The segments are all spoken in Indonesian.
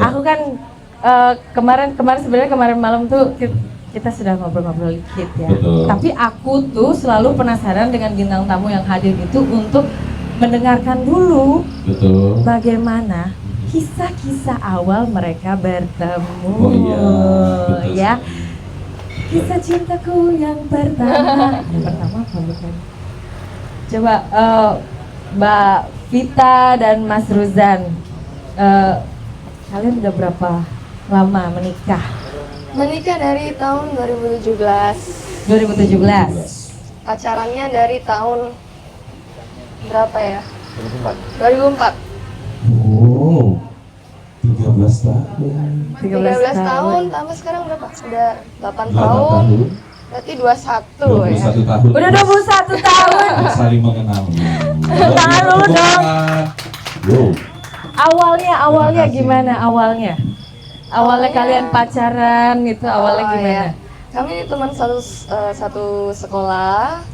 Aku kan kemarin sebenarnya kemarin malam tuh kita sudah ngobrol-ngobrol dikit ya. Betul. Tapi aku tuh selalu penasaran dengan bintang tamu yang hadir itu untuk mendengarkan dulu Betul. bagaimana kisah-kisah awal mereka bertemu. Oh iya, betul Ya. sekali. Kisah cintaku yang pertama. Yang pertama apa bukan? Coba Mbak Vita dan Mas Ruzan, kalian udah berapa lama menikah? Menikah dari tahun 2017. 2017. Pacarannya dari tahun berapa ya? 2004. 2004. Oh, 13 tahun. 13 tahun, tambah sekarang berapa? Sudah 8 8 tahun. tahun. Berarti 21 ya. 21 tahun. Udah 21 tahun. Saling mengenal. Tangan dulu dong. Wow. Awalnya kasih. gimana awalnya? Awalnya Awalnya- kalian pacaran gitu, awalnya Oh, gimana? iya. Kami ini teman satu sekolah,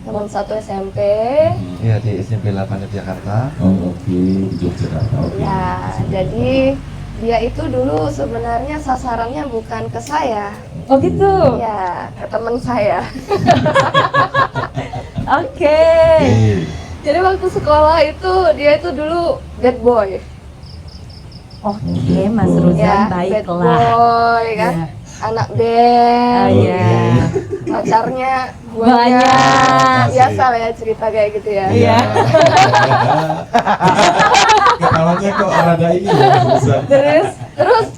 teman satu SMP. Iya, di SMP 8 Yogyakarta. Oh, oke, di Yogyakarta. Oke. Ya, jadi dia itu dulu sebenarnya sasarannya bukan ke saya, Oh gitu. ya ke teman saya. Oke. Jadi waktu sekolah itu dia itu dulu bad boy, Oke, Mas Oh. Ruzan ya bad baiklah. boy kan, Ya. anak band, Oh, iya. pacarnya Banyak. banyak, biasa lah ya cerita kayak gitu ya. Iya. Ketawanya kok rada ini ya, bisa. Terus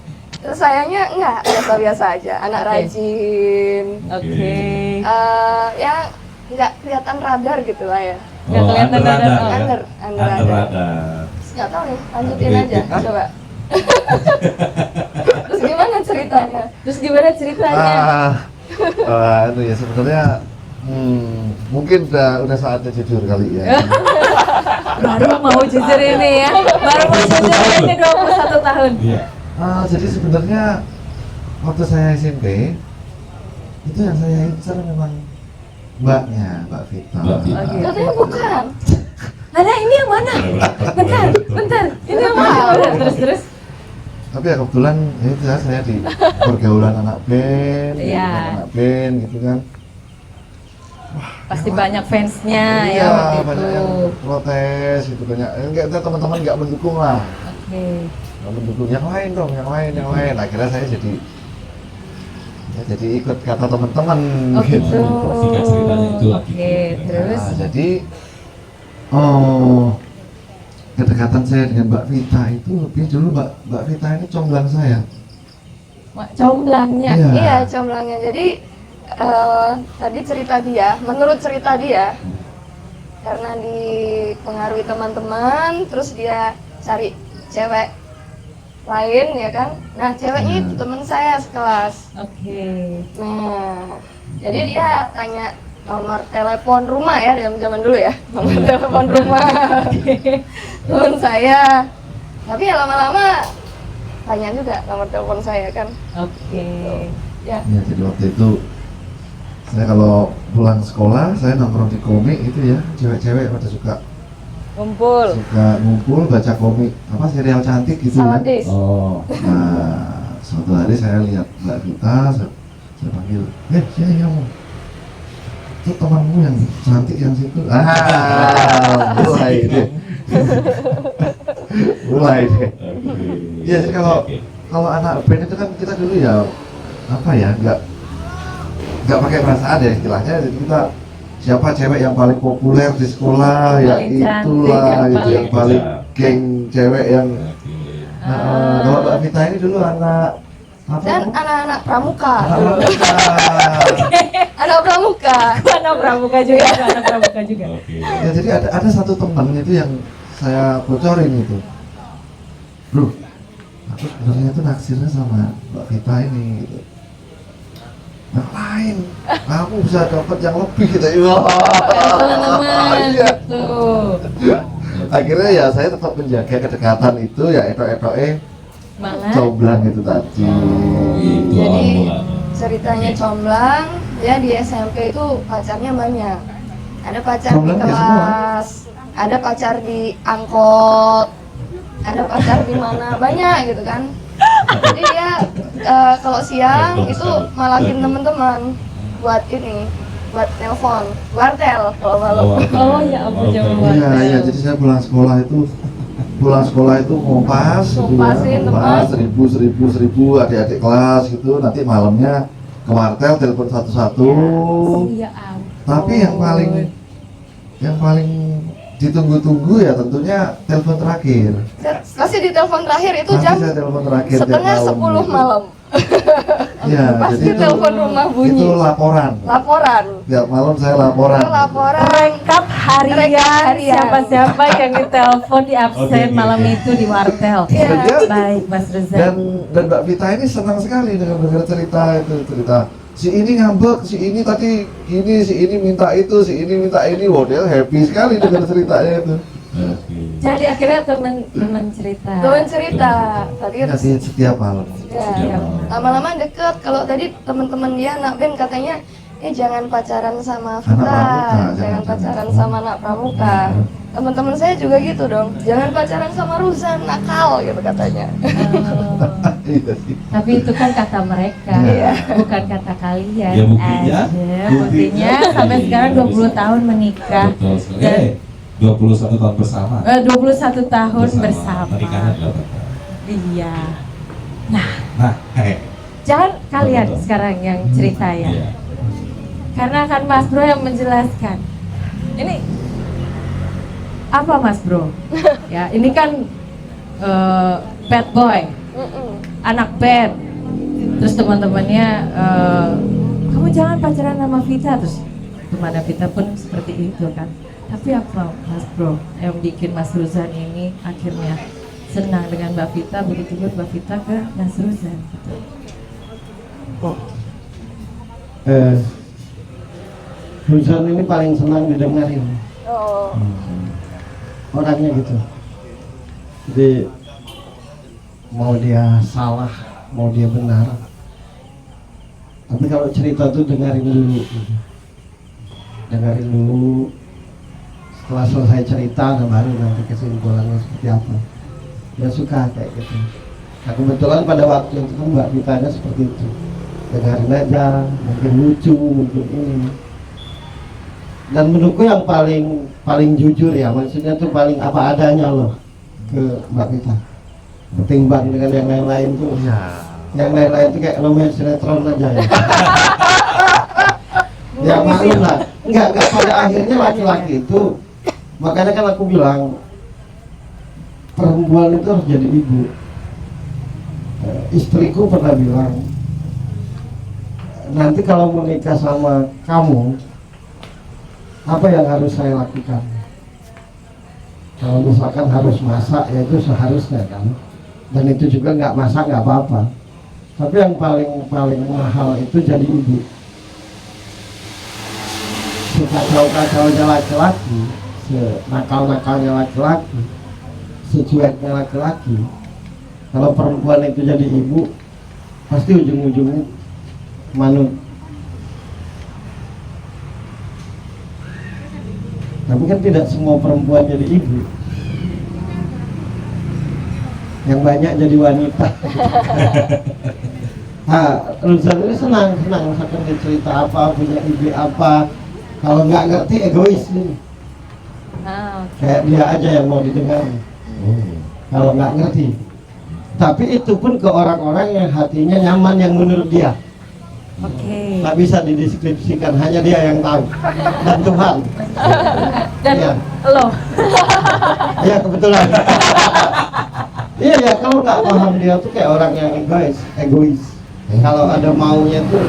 sayangnya enggak, biasa-biasa aja, anak Oke. rajin, Oke. ya nggak kelihatan radar gitu lah ya. Nggak kelihatan under radar radar. ya? Under Under radar. Nggak tahu nih, lanjutin Oke, aja, oke. coba. Terus gimana ceritanya? Terus gimana ceritanya? Itu ya sebenarnya mungkin udah saatnya jujur kali ya. Baru mau jujur ini ya. Baru mau jujur ini 21 tahun. Iya. Jadi sebenarnya waktu saya SMP itu yang saya incar memang mbaknya, Mbak Vita. Mbak Vita. Oke. Katanya bukan. Ada ini yang mana? Bentar. Ini yang mana? Terus. Tapi ya kebetulan ya itu ya, saya di pergaulan anak band, Iya. anak band gitu kan. Pasti banyak fansnya ya Iya, waktu banyak itu. yang protes gitu, banyak. Enggak, teman-teman nggak mendukung lah. Oke. Nggak mendukung, yang lain dong, yang lain. Akhirnya saya jadi ikut kata teman-teman Oh, gitu. gitu. Singkat ceritanya itu lagi. Oke, terus. Nah, jadi kedekatan saya dengan Mbak Vita itu lebih dulu Mbak Vita ini comblang saya. Comblangnya. Iya. Iya, comblangnya. Jadi tadi cerita dia, menurut cerita dia, karena dipengaruhi teman-teman, terus dia cari cewek lain ya kan. Nah, ceweknya itu teman saya sekelas. Oke. Nah, jadi dia tanya nomor telepon rumah ya, zaman dulu ya, nomor telepon rumah teman saya. Tapi ya lama-lama tanya juga nomor telepon saya kan. Oke. Ya, Ya, jadi waktu itu saya kalau pulang sekolah saya nongkrong di komik itu ya, cewek-cewek pada suka ngumpul baca komik apa serial cantik gitu kan. Sawadis. Oh. Nah, suatu hari saya lihat Mbak Vita, saya panggil, sini kamu. Itu temanmu yang cantik yang situ. Mulai deh. Mulai deh. Iya, jadi kalau anak band itu kan kita dulu ya apa ya, nggak pakai perasaan ya istilahnya. Jadi kita siapa cewek yang paling populer di sekolah ya Paling cantik, itulah yang gitu, yang paling geng cewek yang kalau Mbak Vita ini dulu anak apa? Dan namanya? anak-anak pramuka. Anak pramuka. Anak pramuka. Anak pramuka juga, anak pramuka juga. Oke. Ya, jadi ada satu teman itu yang saya bocorin itu. Bro, aku sebenarnya itu naksirnya sama Mbak Vita ini gitu. Ngapain? Kamu bisa dapat yang lebih gitu. Teman-teman Iya. gitu. Akhirnya ya saya tetap menjaga kedekatan itu ya Malah comblang itu tadi. Itu Jadi awal mulanya. ceritanya comblang, dia di SMP itu pacarnya banyak. Ada pacar Comblang di ya kelas, ada pacar di angkot. ada pacar di mana, banyak gitu kan. Jadi dia kalau siang itu malakin teman-teman buat ini, buat telepon, wartel kalau malam. Oh ya ampun, jangan Iya, iya. Jadi saya pulang sekolah itu ngompas gitu ya, Ngompasin ngompas teman. seribu adik-adik kelas gitu. Nanti malamnya ke wartel telepon satu-satu. Ya ampun. Tapi yang paling ditunggu-tunggu ya tentunya telepon terakhir. Pasti di telepon terakhir itu Pasti jam saya telepon terakhir tiap setengah malam 10 gitu. malam. Iya, Pasti jadi itu, telepon rumah bunyi. itu laporan. Laporan. Tiap malam saya laporan. Itu laporan. Rekap harian, Rekap harian. siapa-siapa yang ditelepon di absen Oke. malam itu di wartel. Iya. Dan dia- Baik, Mas Reza. dan Mbak Vita ini senang sekali dengan dengar cerita si ini ngambek, si ini tadi gini, si ini minta itu, si ini minta ini. Wow, dia happy sekali dengan ceritanya itu. Oke. Jadi akhirnya teman cerita. Teman cerita. Tadi Kasih setiap malam. ya, lama-lama deket. Kalau tadi teman-teman dia anak band katanya, jangan pacaran sama Vita, pramuka, jangan jangan. pacaran sama anak pramuka. Teman-teman saya juga gitu dong, jangan pacaran sama Ruzan, nakal gitu katanya. Oh, Iya sih. tapi itu kan kata mereka, Iya. bukan kata kalian. Ya, buktinya? Aja. Buktinya? Buktinya sampai sekarang 20 tahun menikah. Betul sekali. Dan 21 tahun bersama. 21 tahun bersama. Pernikahan 8 tahun. Iya. Nah, Nah, jangan kalian Betul. sekarang yang cerita ya. Iya. Karena kan Mas Bro yang menjelaskan. Ini apa Mas Bro? Ya, ini kan bad boy, anak band. Terus teman-temannya kamu jangan pacaran sama Vita, terus temannya Vita pun seperti itu kan. Tapi apa Mas Bro yang bikin Mas Ruzan ini akhirnya senang dengan Mbak Vita, begitu pun Mbak Vita ke Mas Ruzan gitu. Ruzan ini paling senang didengarin Oh, orangnya gitu. Jadi mau dia salah, mau dia benar, tapi kalau cerita tuh dengerin dulu, dengerin dulu. Setelah selesai cerita, nah baru nanti kesimpulannya seperti apa. Dia suka kayak gitu. Nah kebetulan pada waktu itu kan Mbak Vitanya seperti itu, dengerin aja, mungkin lucu, mungkin ini. Dan menurutku yang paling jujur ya, maksudnya tuh paling apa adanya loh ke Mbak Vita. Ketimbang dengan yang lain-lain tuh. Yang lain-lain tuh kayak main sinetron aja ya. Ya maklum lah. Enggak pada akhirnya laki-laki itu. Makanya kan aku bilang perempuan itu harus jadi ibu. Istriku pernah bilang, nanti kalau menikah sama kamu, apa yang harus saya lakukan? Kalau misalkan harus masak, ya itu seharusnya kan. Dan itu juga nggak masak nggak apa-apa. Tapi yang paling mahal itu jadi ibu. Sekacau-kacaunya laki-laki, senakal-nakalnya laki-laki, secueknya laki-laki, kalau perempuan itu jadi ibu, pasti ujung-ujungnya manut. Tapi kan tidak semua perempuan jadi ibu. Yang banyak jadi wanita. Nah, Ruzan ini senang misalkan dia cerita apa, punya ide apa. Kalau nggak ngerti egois nih. Ah, Kayak dia aja yang mau didengar. Kalau nggak ngerti. Tapi itu pun ke orang-orang yang hatinya nyaman, yang menurut dia. oke. Nggak bisa dideskripsikan, hanya dia yang tahu. Dan Tuhan. Dan Iya. lo, Iya kebetulan. Iya ya, kalau nggak paham dia tuh kayak orang yang egois. Kalau ada maunya tuh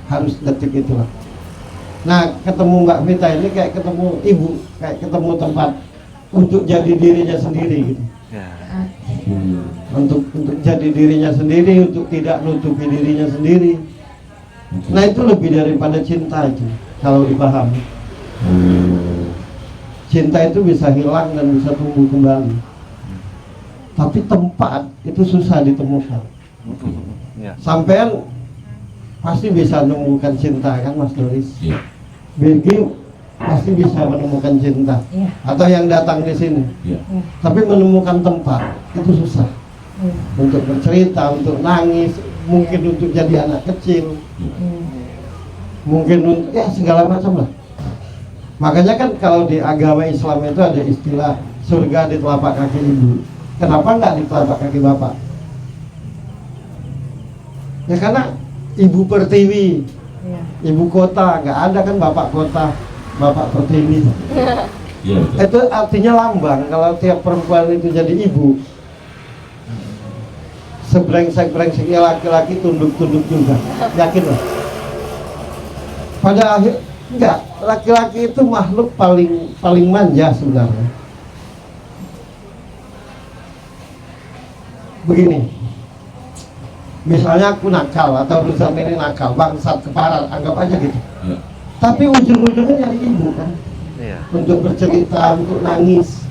harus detik itulah. Nah, ketemu Mbak Vita ini kayak ketemu ibu, kayak ketemu tempat untuk jadi dirinya sendiri gitu. Untuk jadi dirinya sendiri, untuk tidak nutupi dirinya sendiri. Nah, itu lebih daripada cinta itu kalau dipahami. Cinta itu bisa hilang dan bisa tumbuh kembali. Tapi tempat itu susah ditemukan. Sampean pasti bisa menemukan cinta kan Mas Doris? Iya. Birgi pasti bisa menemukan cinta. Iya. Atau yang datang di sini. Iya. Iya. Tapi menemukan tempat itu susah. Iya. Untuk bercerita, untuk nangis, mungkin untuk jadi anak kecil, Iya. mungkin untuk ya segala macam lah. Makanya kan kalau di agama Islam itu ada istilah surga di telapak kaki ibu. Kenapa nggak di telapak kaki bapak? Ya karena ibu pertiwi, Iya. ibu kota, nggak ada kan bapak kota, bapak pertiwi. Iya betul. Itu artinya lambang kalau tiap perempuan itu jadi ibu. Sebrengsek-brengseknya laki-laki tunduk-tunduk juga, yakin lah. Pada akhir enggak, laki-laki itu makhluk paling manja sebenarnya. Begini, misalnya aku nakal atau Rusam ini nakal, bangsat, keparat, anggap aja gitu. Iya. Tapi ujung-ujungnya nyari ibu kan, untuk bercerita, untuk nangis.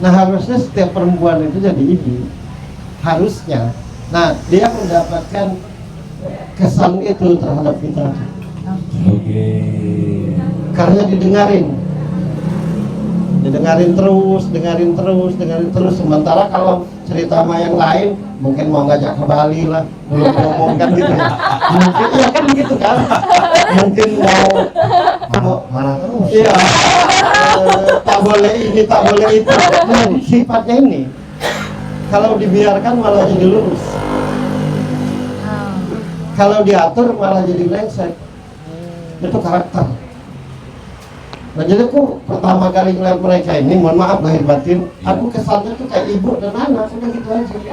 Nah harusnya setiap perempuan itu jadi ibu, harusnya. Nah dia mendapatkan kesan itu terhadap kita Oke. karena dengarin terus. Sementara kalau cerita sama yang lain mungkin mau ngajak ke Bali lah, belum ngomongkan gitu ya. Mungkin ya kan gitu kan, mungkin mau Marah terus. iya, tak boleh ini, tak boleh itu. Nah, sifatnya ini kalau dibiarkan malah jadi lurus, kalau diatur malah jadi brengsek. Itu karakter. Nah jadi aku pertama kali ngeliat mereka ini, mohon maaf lahir batin, aku kesannya tuh kayak ibu dan anak, udah gitu aja. Oke.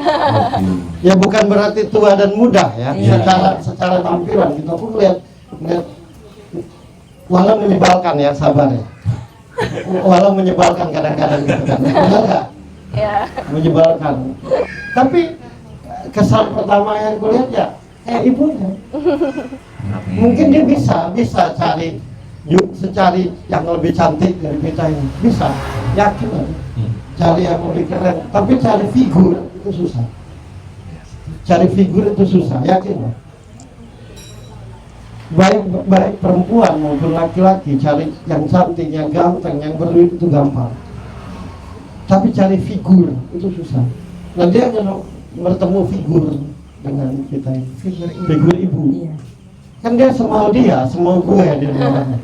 Ya bukan berarti tua dan muda ya, Iya. secara tampilan gitu. Aku ngeliat walau menyebalkan ya, sabar ya. Walau menyebalkan kadang-kadang gitu kan, benar nggak? Ya. Menyebalkan. Tapi kesan pertama yang kulihat ya kayak ibunya. Mungkin dia bisa cari secari yang lebih cantik dari kita ini, bisa, yakin lah. Cari yang lebih keren, tapi cari figur itu susah. Cari figur itu susah, yakin lah. Baik perempuan maupun laki-laki, cari yang cantik, yang ganteng, yang berduit itu gampang. Tapi cari figur itu susah. Nah dia akan bertemu figur dengan kita ini, figur ibu. Iya. Kan dia semau gue dia namanya.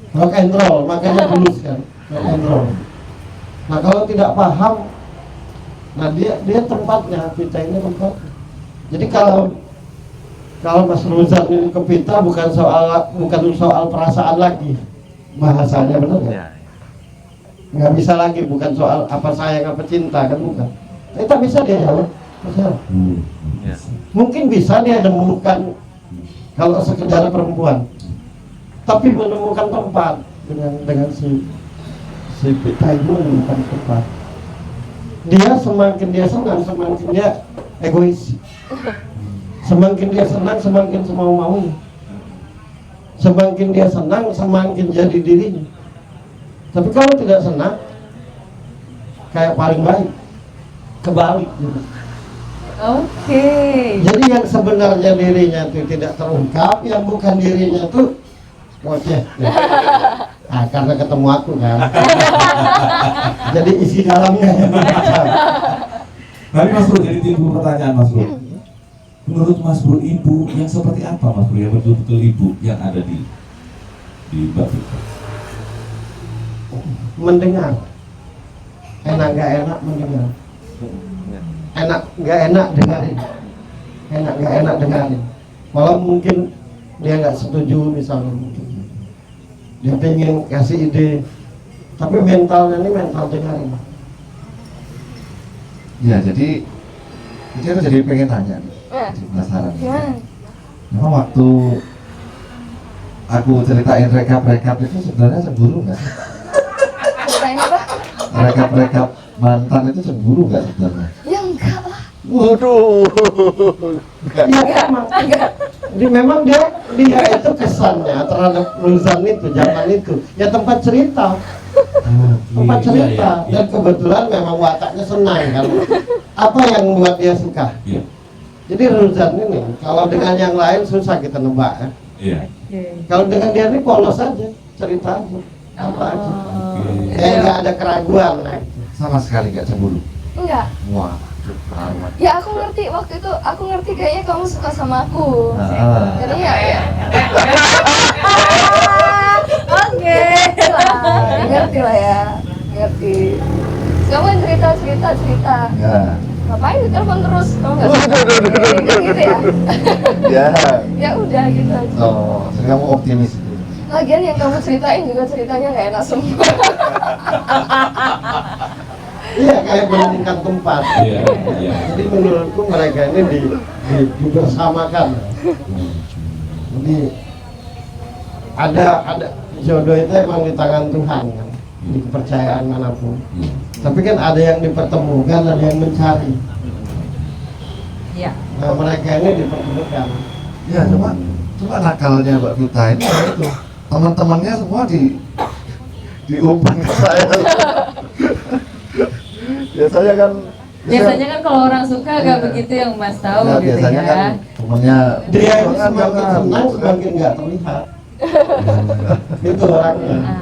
Rock and roll, makanya blues kan, rock and roll. Nah kalau tidak paham, nah dia tempatnya, kita ini tempat. Jadi kalau Mas Ruzan ini ke Pita bukan soal perasaan lagi, bahasanya benar nggak? Nggak bisa lagi, bukan soal apa sayang apa cinta kan, bukan. Kita bisa dia jawab, bisa. Mungkin bisa dia menemukan kalau sekedar perempuan, tapi menemukan tempat dengan si Pita itu menemukan tempat. Dia semakin dia senang, semakin dia egois. Semakin dia senang, semakin semau-mau. Semakin dia senang, semakin jadi dirinya. Tapi kalau tidak senang, kayak paling baik, kebalik gitu. Oke. Jadi yang sebenarnya dirinya itu tidak terungkap, yang bukan dirinya itu ngoceh. Nah, karena ketemu aku kan. Jadi isi dalamnya yang macam. Tapi Mas Bro, jadi timbul pertanyaan Mas Bro. Menurut Mas Bro, ibu yang seperti apa Mas Bro, yang betul-betul ibu yang ada di Mbak Pita? Mendengar. Enak gak enak mendengar. Enak gak enak dengarin. Enak gak enak dengarin. Walau mungkin dia nggak setuju misalnya, mungkin dia pengen kasih ide, tapi mentalnya ini mental dengarin. Ya jadi aku jadi pengen tanya nih, penasaran. Gimana? Memang waktu aku ceritain rekap itu sebenarnya cemburu nggak? Ceritain apa? Rekap mantan itu cemburu nggak sebenarnya? Ya enggak lah. Waduh. Iya memang. Jadi memang dia itu kesannya terhadap Ruzan itu zaman itu ya tempat cerita. Tempat cerita. Dan kebetulan memang wataknya senang kan. Apa yang membuat dia suka? Iya. Jadi Ruzan ini kalau dengan yang lain susah kita nebak ya. Iya. Oke. Kalau dengan dia ini polos aja, cerita aja. apa aja. Oke. Nggak ada keraguan. Sama sekali nggak cemburu. Enggak. Wah, amat. Ya aku ngerti waktu itu, aku ngerti kayaknya kamu suka sama aku. Jadi ya. Oke. Ngerti lah ya, ngerti. Kamu yang cerita. Ya. Ngapain ditelepon terus? Kamu nggak suka? Kayak gitu ya. Ya. Ya udah gitu aja. Oh, jadi kamu optimis itu. Lagian yang kamu ceritain juga ceritanya nggak enak semua. Iya, kayak bandingkan tempat. Iya, iya. Jadi menurutku mereka ini dibersamakan. Jadi ada jodoh itu emang di tangan Tuhan kan, di kepercayaan manapun. Tapi kan ada yang dipertemukan, ada yang mencari. Ya. Nah, mereka ini dipertemukan. Ya, cuma nakalnya Mbak Vita ini ya itu. Teman-temannya semua diumpan ke saya. Biasanya kan Biasanya kan kalau orang suka gak begitu yang Mas tahu ya, gitu biasanya ya. kan temannya Dia ini semakin senang, semakin nggak terlihat. Itu orangnya. Ah.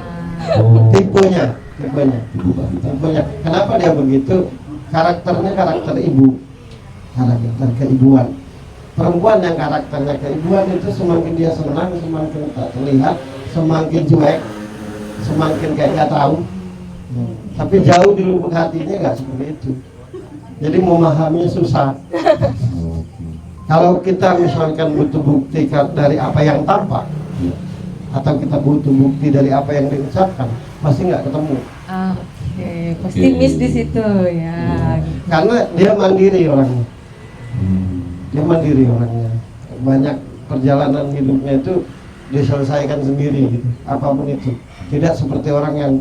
Tipenya. Ibu Mbak Vita. Tipenya. Kenapa dia begitu? Karakternya karakter ibu, karakter keibuan. Perempuan yang karakternya keibuan itu semakin dia senang, semakin tak terlihat, semakin cuek, semakin kayak nggak tahu. Tapi jauh di lubuk hatinya nggak seperti itu. Jadi memahaminya susah. Kalau kita misalkan butuh bukti dari apa yang tampak, atau kita butuh bukti dari apa yang diucapkan, pasti nggak ketemu. Oke, pasti miss di situ ya. Karena dia mandiri orangnya. Dia mandiri orangnya. Banyak perjalanan hidupnya itu diselesaikan sendiri gitu, apapun itu. Tidak seperti orang yang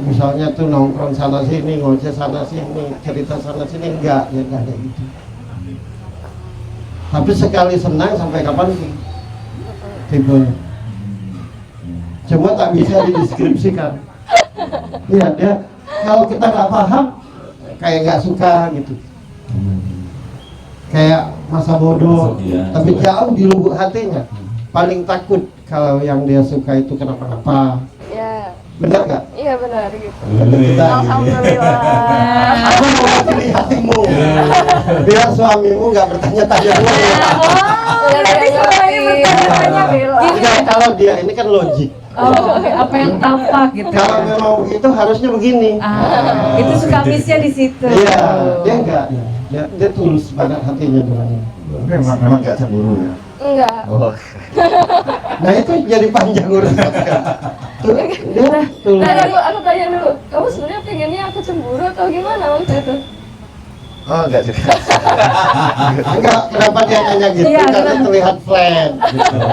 misalnya tuh nongkrong sana sini, ngoceh sana sini, cerita sana sini, enggak, ya enggak ada gitu. Tapi sekali senang sampai kapan sih? Tipenya. Cuma tak bisa dideskripsikan. Iya, dia kalau kita nggak paham, kayak nggak suka gitu. Kayak masa bodoh, Iya. tapi jauh di lubuk hatinya. Paling takut kalau yang dia suka itu kenapa-napa. Ya, Benar nggak? iya benar gitu. Kita, Alhamdulillah. aku mau pilih hatimu, biar suamimu nggak bertanya-tanya dulu. Ya, Berarti selama ini bertanya-tanya Alhamdulillah. Enggak, kalau dia ini kan logik. Oh, oke. Apa yang tampak gitu. Kalau memang itu harusnya begini. Itu suka missnya di situ. Iya, dia enggak. Dia tulus banget hatinya dengan. memang nggak cemburu ya. Enggak. Oh. Nah itu jadi panjang urusan. Tuh, dia tulus. Nah, aku tanya dulu, kamu sebenarnya pengennya aku cemburu atau gimana waktu itu? Oh, enggak juga. Enggak, kenapa dia nanya gitu? Iya, Karena kenapa? terlihat flat.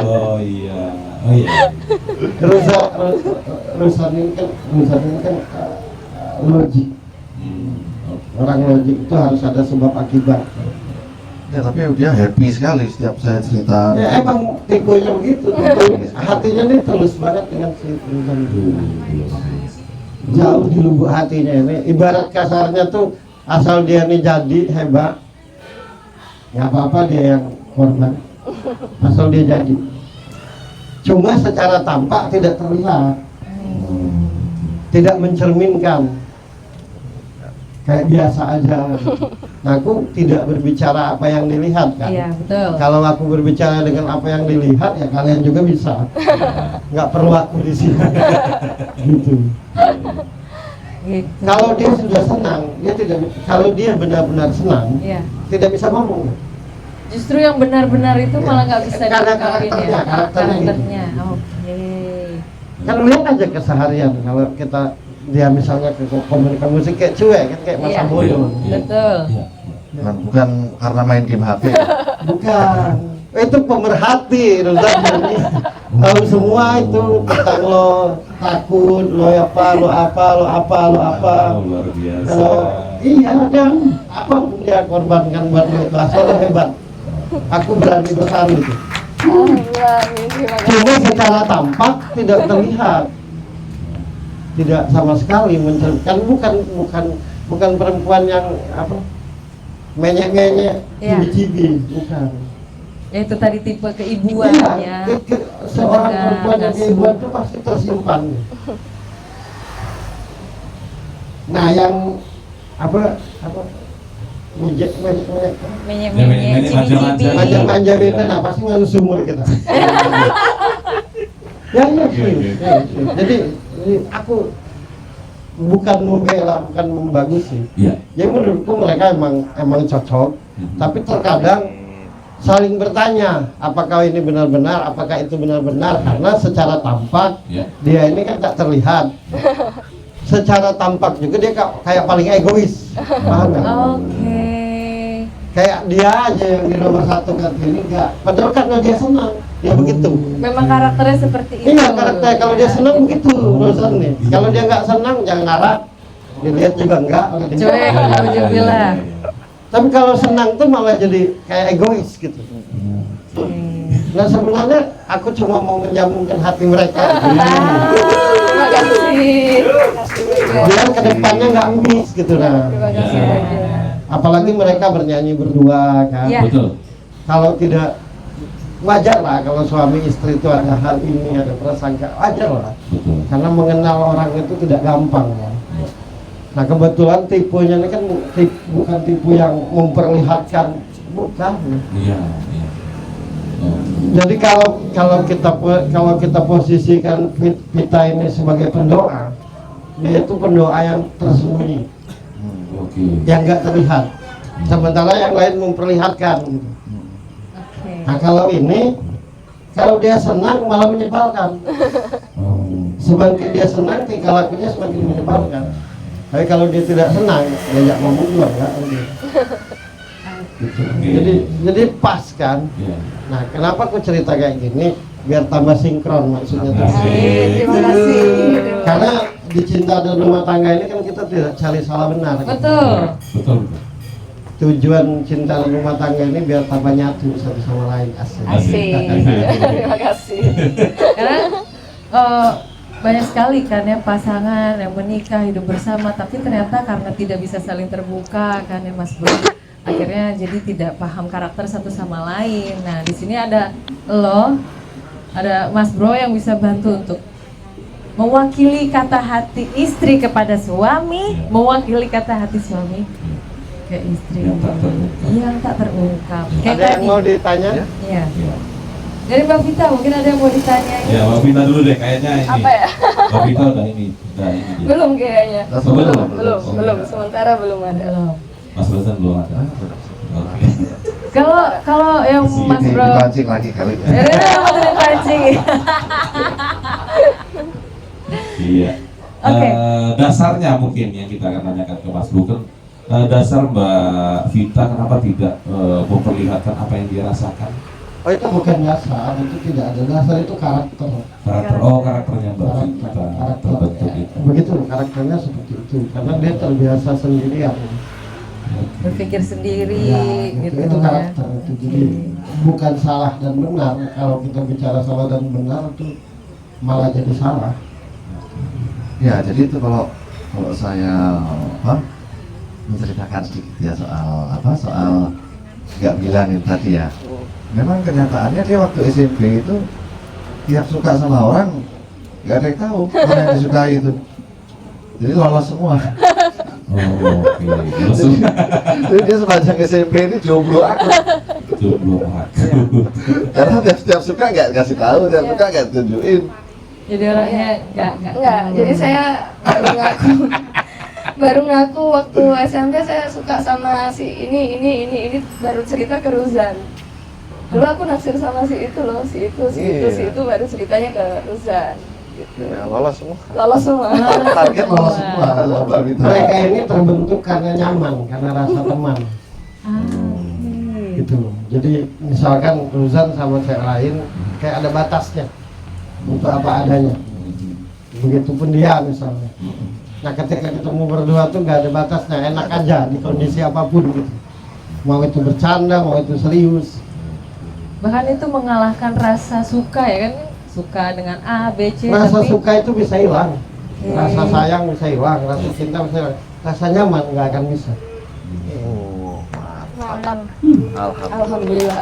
Oh iya. Oh iya. Rusan ini kan logik. Orang logik itu harus ada sebab akibat. Ya, tapi dia happy sekali setiap saya cerita. Ya emang tipenya begitu. Hatinya nih tulus banget dengan si Rusan itu. Jauh di lubuk hatinya ini. Ibarat kasarnya tuh asal dia nih jadi hebat, nggak apa-apa dia yang korban. Asal dia jadi. Cuma secara tampak tidak terlihat, tidak mencerminkan, kayak biasa aja. Nah, aku tidak berbicara apa yang dilihat kan. Iya, betul. Kalau aku berbicara dengan apa yang dilihat, ya kalian juga bisa. Nggak perlu aku di sini. Gitu. Gitu. Kalau dia sudah senang, dia tidak. Kalau dia benar-benar senang, Iya. tidak bisa ngomong. Justru yang benar-benar itu malah nggak bisa Karena diungkapin karakternya, ya. karakternya Oke. Kan lihat aja keseharian kalau kita dia misalnya ke komunikasi musik kayak cuek kan kayak masa Iya. bodoh. Betul. Bukan karena main game HP. Bukan. Itu pemerhati, Ruzan. Tahu semua itu tentang lo takut, lo apa. Oh, luar biasa. Iya, dan apa pun dia korbankan buat lo itu asal lo hebat. Aku berani bertaruh itu. Alhamdulillah, terima kasih. Cuma secara tampak tidak terlihat, tidak sama sekali mencerminkan. Bukan perempuan yang apa menyek-menyek, Iya. cibi-cibi, bukan. Ya itu tadi tipe keibuan ya. Seorang Mendengar, perempuan yang ngasuh. keibuan itu pasti tersimpan. Nah, yang apa Menye-menye, cibi-cibi. manja-manja itu nah pasti nggak sumur kita. Ya serius. Jadi aku bukan membela, bukan membagusi. Iya. Jadi menurutku mereka emang cocok, tapi terkadang saling bertanya apakah ini benar-benar, apakah itu benar-benar, karena secara tampak Iya. dia ini kan tak terlihat. Secara tampak juga dia kayak paling egois, paham nggak? Oke. Kayak dia aja yang di nomor satu kan ini enggak. Padahal karena dia senang, ya begitu. Memang karakternya seperti itu. Iya karakter kalau dia senang begitu urusan nih. Kalau dia nggak senang jangan harap. Dilihat juga enggak. Cuek, alhamdulillah. Tapi kalau senang tuh malah jadi kayak egois gitu. Nah sebenarnya aku cuma mau menyambungkan hati mereka. Terima kasih. Biar kedepannya nggak ambis gitu nah. Terima kasih. Ya. Raja. Apalagi mereka bernyanyi berdua kan. Iya. Betul. Kalau tidak wajar lah kalau suami istri itu ada hal ini, ada prasangka, wajar lah. Betul. Karena mengenal orang itu tidak gampang ya. Nah kebetulan tipenya ini kan bukan tipe yang memperlihatkan, bukan. Iya. Iya. Oh. Jadi kalau kita posisikan kita ini sebagai pendoa, dia itu pendoa yang tersembunyi, Oke. yang nggak terlihat. Sementara yang lain memperlihatkan. Gitu. Oke. Nah kalau ini, kalau dia senang malah menyebalkan. Oh. Semakin dia senang, tingkah lakunya semakin menyebalkan. Tapi kalau dia tidak senang, diajak ngomong juga enggak. Gitu. Oke. Jadi pas kan. Iya. Nah, kenapa aku cerita kayak gini? Biar tambah sinkron maksudnya. tuh. Amin. Terima kasih. Karena di cinta dan rumah tangga ini kan kita tidak cari salah benar. kan? Betul. Betul. Tujuan cinta dan rumah tangga ini biar tambah nyatu satu sama lain. Asik. Asik. Terima kasih. Karena banyak sekali kan ya pasangan yang menikah hidup bersama tapi ternyata karena tidak bisa saling terbuka kan ya Mas Bro, akhirnya jadi tidak paham karakter satu sama lain. Nah di sini ada Mas Bro yang bisa bantu untuk mewakili kata hati istri kepada suami, mewakili kata hati suami ke istri Yang tak terungkap. yang tak terungkap. Kayak Ada yang tadi. mau ditanya? Iya. Iya. Dari Mbak Vita mungkin ada yang mau ditanyain. Ya, Mbak Vita dulu deh kayaknya ini. Apa ya? Mbak Vita udah ini dia. Belum kayaknya. Belum. Belum. Sementara belum ada. Belum. Mas Rosan belum ada. Oke. Kalau yang Mas Ini Bro, dipancing lagi kali ya. Mas pancing. Iya. Oke. Dasarnya mungkin yang kita akan tanyakan ke Mas Bro kan dasar Mbak Vita kenapa tidak memperlihatkan apa yang dia rasakan? Oh itu bukan dasar, itu tidak ada dasar, itu karakter. Karakternya Mbak Vita terbentuk itu. Begitu karakternya seperti itu, karena dia terbiasa sendirian. Berpikir sendiri Ya, gitu itu ya. karakter itu. Jadi bukan salah dan benar. Kalau kita bicara salah dan benar itu malah jadi salah. Ya, jadi itu kalau saya menceritakan sedikit ya soal nggak bilang itu tadi ya. Memang kenyataannya dia waktu SMP itu tiap suka sama orang nggak ada yang tahu mana yang disukai itu. Jadi lolos semua. Oh, oke. Jadi dia sepanjang SMP ini jomblo aku. Jomblo aku. Karena tiap suka nggak kasih tahu, tiap suka nggak tunjukin. Jadi orangnya enggak Enggak, jadi saya baru ngaku waktu SMP saya suka sama si ini baru cerita ke Ruzan. Dulu aku naksir sama si itu loh, si itu baru ceritanya ke Ruzan. Gitu. Ya, lolos semua. Lolos semua. Target lolos semua. Mbak Vita. Mereka ini terbentuk karena nyaman, karena rasa teman. Gitu. Jadi misalkan Ruzan sama cewek lain kayak ada batasnya untuk apa adanya. Begitupun dia misalnya. Nah ketika ketemu berdua tuh nggak ada batasnya, enak aja di kondisi apapun gitu. Mau itu bercanda, mau itu serius. bahkan itu mengalahkan rasa suka ya kan, suka dengan A, B, C, Rasa tapi suka itu bisa hilang, Oke. rasa sayang bisa hilang, rasa cinta bisa hilang, rasa nyaman nggak akan bisa. Oh, Mantap. alhamdulillah. Alhamdulillah.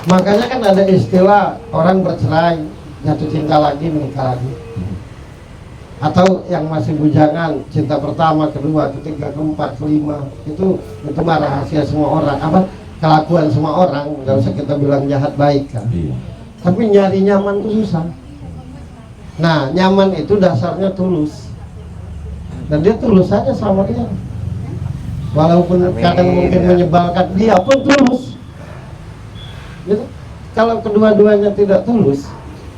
Makanya kan ada istilah orang bercerai, jatuh cinta lagi, menikah lagi. Atau yang masih bujangan, cinta pertama, kedua, ketiga, keempat, kelima, itu mah rahasia semua orang, apa kelakuan semua orang, nggak usah kita bilang jahat baik kan. Iya. Tapi nyari nyaman itu susah. Nah, nyaman itu dasarnya tulus. Dan dia tulus saja sama dia. Walaupun kadang mungkin menyebalkan, dia pun tulus. Gitu. Kalau kedua-duanya tidak tulus,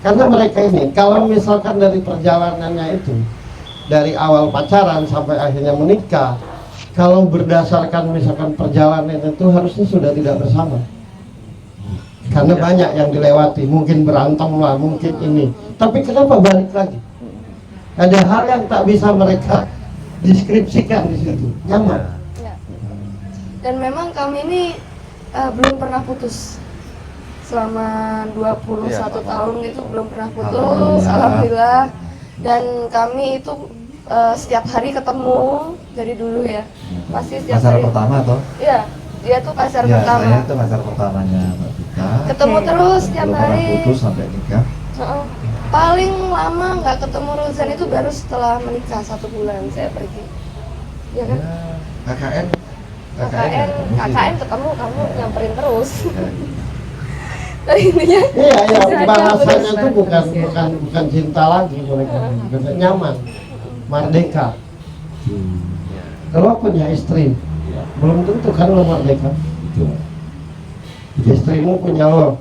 karena mereka ini, kalau misalkan dari perjalanannya itu, dari awal pacaran sampai akhirnya menikah, kalau berdasarkan misalkan perjalanan itu harusnya sudah tidak bersama. Karena banyak yang dilewati, mungkin berantem lah, mungkin ini. Tapi kenapa balik lagi? Ada hal yang tak bisa mereka deskripsikan di situ. Nyaman. Ya. Dan memang kami ini belum pernah putus. Selama 21 tahun itu belum pernah putus, alhamdulillah. Dan kami itu setiap hari ketemu dari dulu ya. Pasti setiap Pacar hari. pertama toh? Iya, dia tuh pacar Ya, pertama. saya itu pacar pertamanya Mbak Vita. Ketemu terus setiap Belum pernah hari. putus sampai nikah. Heeh. Paling lama nggak ketemu Rozan itu baru setelah menikah 1 bulan saya pergi. Ya kan? Ya, KKN KKN ketemu kamu nyamperin terus. Ya. Tapi intinya Iya, ya Bisa aja bahasanya beres. tuh bukan cinta lagi mereka, bukan nyaman, merdeka. Kalau punya istri, Iya. belum tentu kan lo merdeka. Betul. Istrimu punya lo,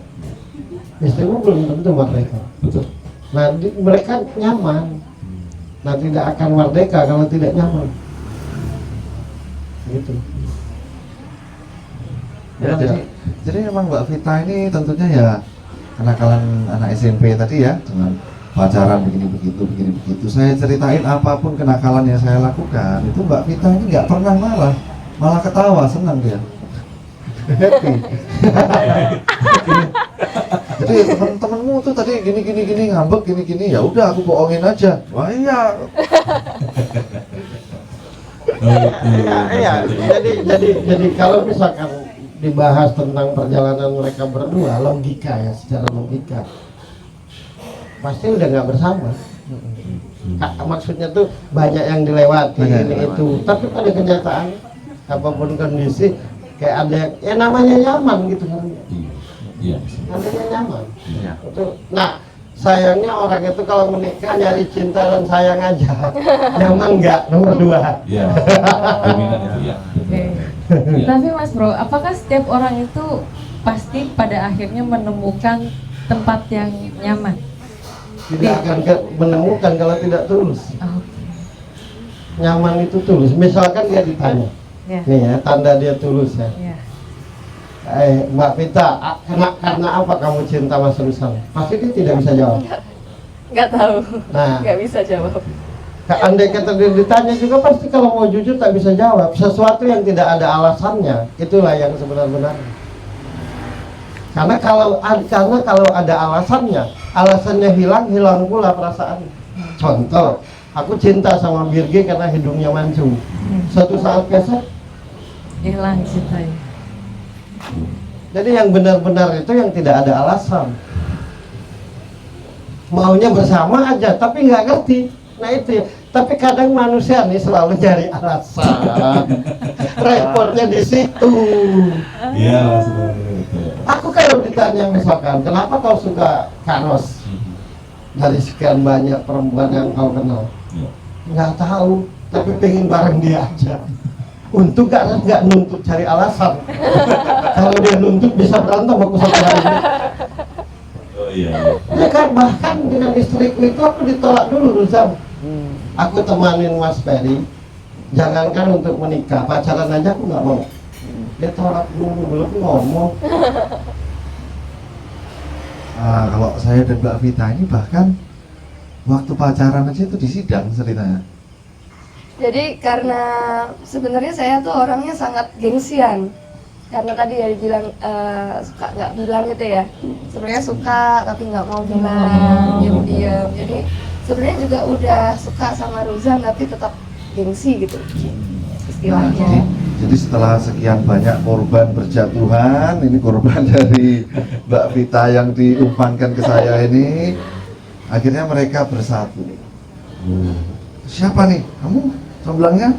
istrimu belum tentu merdeka. Betul. Nah, mereka nyaman. Nah, tidak akan merdeka kalau tidak nyaman. Gitu. Ya, jadi memang Mbak Vita ini tentunya ya kenakalan anak SMP tadi ya, dengan pacaran begini begitu. Saya ceritain apapun kenakalan yang saya lakukan, itu Mbak Vita ini nggak pernah marah, malah ketawa, senang dia. Happy. Jadi teman-temanmu tuh tadi gini ngambek gini, ya udah aku bohongin aja. Wah iya. Iya, jadi kalau misalkan dibahas tentang perjalanan mereka berdua, logika ya, secara logika pasti udah nggak bersama. Maksudnya tuh banyak yang dilewati, Banyak ini yang itu, tapi pada kenyataan apapun kondisi kayak ada yang, ya namanya nyaman gitu kan, Iya. namanya nyaman. Iya. Itu, nah sayangnya orang itu kalau menikah nyari cinta dan sayang aja, nyaman nggak nomor 2. Iya. Dominan itu ya. Oke. Iya. Tapi Mas Bro, apakah setiap orang itu pasti pada akhirnya menemukan tempat yang nyaman? Tidak akan menemukan kalau tidak tulus. Oh, Nyaman itu tulus. Misalkan dia ditanya, ya. nih ya tanda dia tulus ya. Ya. Mbak Vita, karena apa kamu cinta Mas Rusal? Pasti dia tidak bisa jawab. nggak tahu, Nah, nggak bisa jawab. andai kata dia ditanya juga pasti kalau mau jujur tak bisa jawab. Sesuatu yang tidak ada alasannya, itulah yang sebenar-benarnya. Karena kalau ada alasannya hilang pula perasaan. Contoh, aku cinta sama Birgi karena hidungnya mancung. Suatu saat besok, Hilang cintanya. jadi yang benar-benar itu yang tidak ada alasan. Maunya bersama aja, tapi nggak ngerti. Nah itu ya. Tapi kadang manusia nih selalu cari alasan. Repotnya di situ. Iya, sebenarnya itu. Aku kalau ditanya misalkan, kenapa kau suka Karos dari sekian banyak perempuan yang kau kenal? Iya. Nggak tahu, tapi pengen bareng dia aja. Untuk nggak nuntut cari alasan. Kalau dia nuntut bisa berantem aku satu hari. Oh iya. Ya kan, bahkan dengan istriku itu aku ditolak dulu Ruzam. Aku temanin Mas Ferry, jangankan untuk menikah, pacaran aja aku nggak mau. Dia tolak dulu, belum ngomong. Kalau saya dan Mbak Vita ini bahkan waktu pacaran aja itu di sidang ceritanya. Jadi karena sebenarnya saya tuh orangnya sangat gengsian. Karena tadi ya dibilang suka nggak bilang gitu ya. Sebenarnya suka tapi nggak mau bilang, diam-diam. Jadi sebenarnya juga udah suka sama Ruzan tapi tetap gengsi gitu. istilahnya. Jadi setelah sekian banyak korban berjatuhan, ini korban dari Mbak Vita yang diumpankan ke saya ini, akhirnya mereka bersatu. Siapa nih? Kamu? Saya bilangnya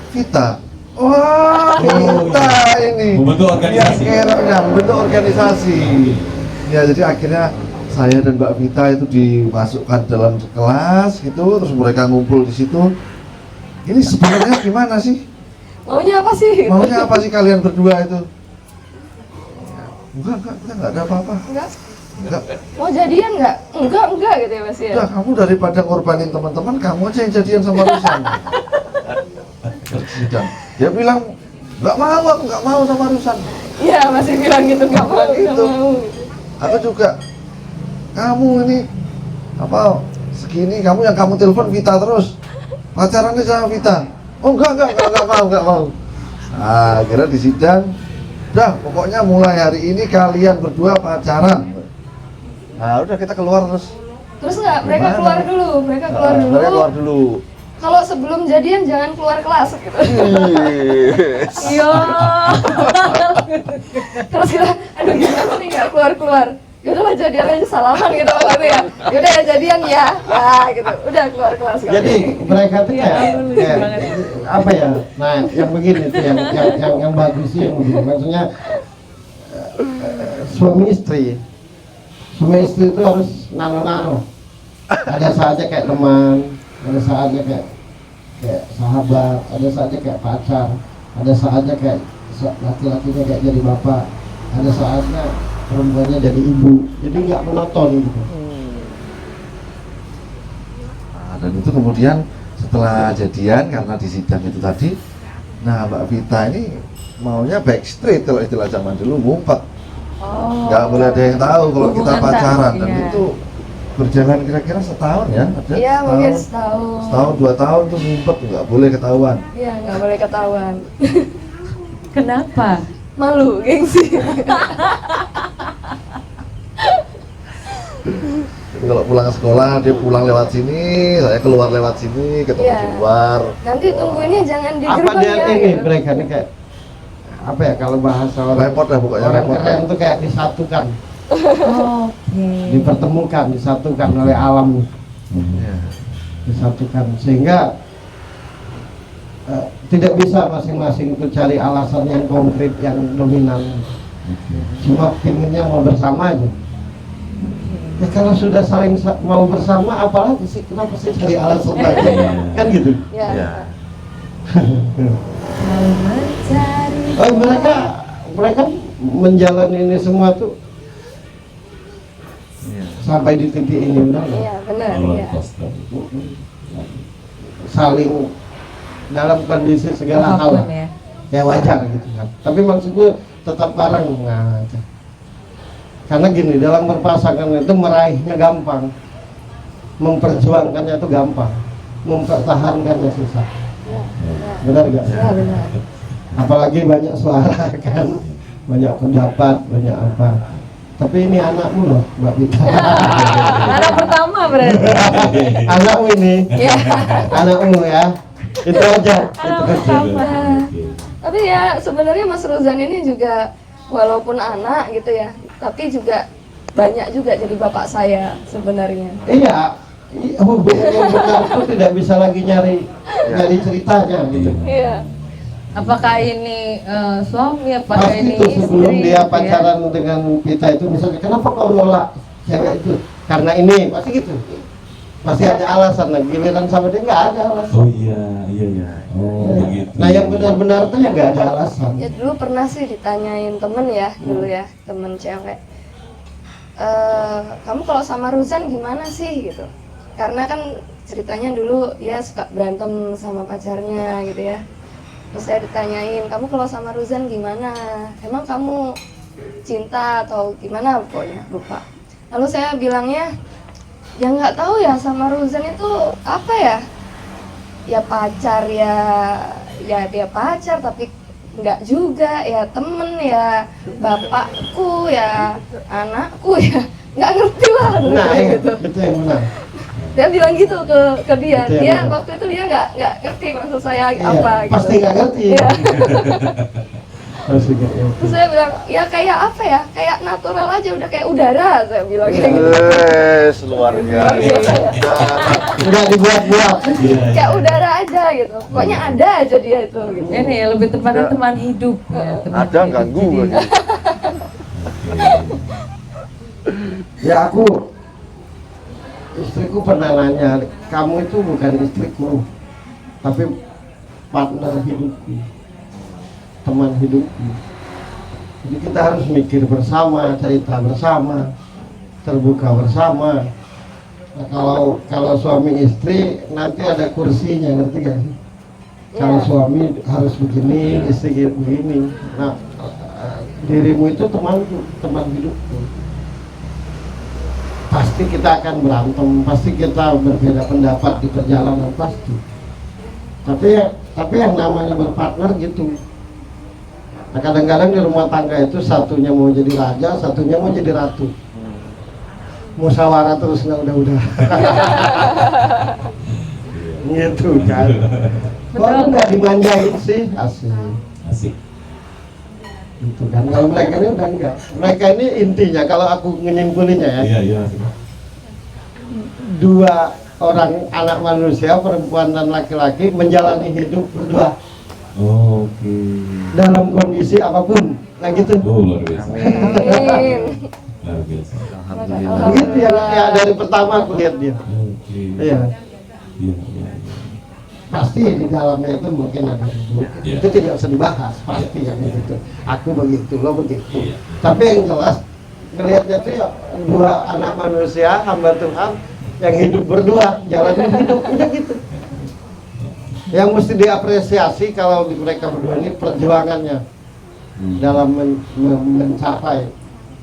Vita. Wah, Vita ini. Membentuk organisasi. Ya, membentuk organisasi. Ya, jadi akhirnya saya dan Mbak Vita itu dimasukkan dalam kelas gitu, terus mereka ngumpul di situ. Ini sebenarnya gimana sih? Maunya apa sih? Maunya apa sih kalian berdua itu? Enggak, kita enggak ada apa-apa. Enggak. Mau jadian nggak? Enggak gitu ya Mas ya. Udah, kamu daripada ngorbanin teman-teman, kamu aja yang jadian sama Rusan. Dan dia bilang, nggak mau, aku nggak mau sama Rusan. Iya, masih bilang gitu, nggak mau, Bilang nggak gitu. mau. Aku juga, kamu ini apa segini, kamu yang kamu telepon Vita terus, pacarannya sama Vita. Oh enggak mau. Nah, akhirnya di sidang, udah pokoknya mulai hari ini kalian berdua pacaran. Nah, udah kita keluar terus. Terus nggak? Mereka Gimana? keluar dulu, mereka keluar Nah, dulu. mereka keluar dulu. Kalau sebelum jadian jangan keluar kelas gitu. Iya. Terus kita, aduh gimana nih nggak keluar. Yaudahlah jadian aja salaman gitu waktu itu ya. Yaudah ya jadian ya, gitu. Udah keluar kelas. Jadi mereka tuh Ya kayak, ampun, lucu kayak banget. apa ya? Nah, yang begini tuh yang bagus sih yang begini. Maksudnya suami istri itu harus nano. Ada saatnya kayak teman, ada saatnya kayak sahabat, ada saatnya kayak pacar, ada saatnya kayak laki-lakinya kayak jadi bapak, ada saatnya perempuannya jadi ibu. Jadi nggak monoton gitu. Nah, dan itu kemudian setelah jadian karena di sidang itu tadi, nah Mbak Vita ini maunya backstreet kalau istilah zaman dulu, ngumpet. Oh. Nggak boleh ada yang tahu kalau kita Hubungan pacaran, dan iya. itu berjalan kira-kira setahun ya, ada Iya, mungkin setahun. setahun 2 tahun tuh ngumpet, nggak boleh ketahuan. Iya, nggak boleh ketahuan. Kenapa? Malu, gengsi. Jadi kalau pulang sekolah dia pulang lewat sini, saya keluar lewat sini, ketemu Iya. di luar. Nanti tungguinnya jangan di Apa gerbang dia ya. ini gitu. mereka nih kayak apa ya kalau bahasa orang Repot dah pokoknya, orang repot. keren tuh kayak disatukan, Oke. dipertemukan, disatukan oleh alam, Iya. disatukan sehingga tidak bisa masing-masing itu cari alasan yang konkret yang dominan. Cuma pinginnya mau bersama aja. Ya kalau sudah saling mau bersama, apalagi sih kenapa sih cari alasan lagi? Kan gitu. Iya. Iya. Kalau mencari. Oh, mereka menjalani ini semua tuh Iya. sampai di titik ini udah Iya, benar, Roller iya. coaster. saling dalam kondisi segala hal Apapun ya. ya wajar gitu kan. Tapi maksudnya tetap bareng. Nah, itu. Karena gini, dalam berpasangan itu meraihnya gampang, memperjuangkannya itu gampang, mempertahankannya susah. Iya, Benar gak? iya, benar. Apalagi banyak suara kan, banyak pendapat, banyak apa. Tapi ini anakmu loh, Mbak Vita. Anak pertama berarti. Anakmu ini, Iya. anakmu ya. Itu aja. Anak pertama. Tapi ya sebenarnya Mas Ruzan ini juga walaupun anak gitu ya, tapi juga banyak juga jadi bapak saya sebenarnya. Iya, hubungan yang benar itu tidak bisa lagi nyari ceritanya gitu. Iya. Apakah ini suami, apakah Pasti ini itu sebelum istri? dia gitu ya? pacaran dengan kita itu misalnya kenapa kau nolak cewek itu? Karena ini pasti gitu. Pasti ada alasan. Nah, giliran sama dia nggak ada alasan. Oh iya. Oh begitu. Nah yang benar-benar tuh ya nggak ada alasan. Ya dulu pernah sih ditanyain temen ya, dulu ya, temen cewek. Kamu kalau sama Ruzan gimana sih gitu? Karena kan ceritanya dulu dia suka berantem sama pacarnya gitu ya. Terus saya ditanyain, kamu kalau sama Ruzan gimana? Emang kamu cinta atau gimana pokoknya, lupa. Lalu saya bilangnya, ya nggak tahu ya sama Ruzan itu apa ya? Ya pacar ya dia pacar tapi nggak juga, ya temen ya bapakku ya anakku ya nggak ngerti lah Nah, gitu. itu yang benar. Saya bilang gitu ke dia. Itu yang Dia benar. waktu itu dia nggak ngerti maksud saya Iya, apa gitu. pasti nggak ngerti. Iya. Pasti nggak ngerti. Terus saya bilang, ya kayak apa ya? Kayak natural aja, udah kayak udara, saya bilang kayak gitu. Luar biasa. Nggak dibuat-buat. Kayak udara aja gitu. Pokoknya ada aja dia itu gitu. Ini ya lebih tepatnya teman hidup. Ya, teman Ada hidup. ganggu Jadi, aja. Ya aku, istriku pernah nanya, kamu itu bukan istriku, tapi partner hidupku, teman hidupku. Jadi kita harus mikir bersama, cerita bersama, terbuka bersama. Nah, kalau suami istri nanti ada kursinya, ngerti gak sih? Kalau suami harus begini, istri begini. Nah, dirimu itu teman hidupku. Pasti kita akan berantem, pasti kita berbeda pendapat di perjalanan pasti. Tapi yang namanya berpartner gitu. Nah, kadang-kadang di rumah tangga itu satunya mau jadi raja, satunya mau jadi ratu. Musyawarah terus udah. Gitu kan. Kok nggak dimanjain sih? Asik. Asik. Gitu kan. Kalau mereka ini udah enggak. Mereka ini intinya kalau aku menyimpulnya ya. Iya, iya. Asik. Dua orang anak manusia, perempuan dan laki-laki menjalani hidup berdua Oke. dalam kondisi apapun. Nah gitu. Oh, luar biasa. Amin. Luar biasa. Alhamdulillah. Begitu ya dari pertama aku lihat dia. Oke. Iya. Iya, iya. Pasti di dalamnya itu mungkin ada ribut. Iya. Itu tidak usah dibahas, pasti yang begitu. Aku begitu, lo begitu. Iya. Tapi yang jelas ngelihatnya tuh ya dua anak manusia hamba Tuhan yang hidup berdua, jalanin hidup udah gitu. Yang mesti diapresiasi kalau di mereka berdua ini perjuangannya dalam mencapai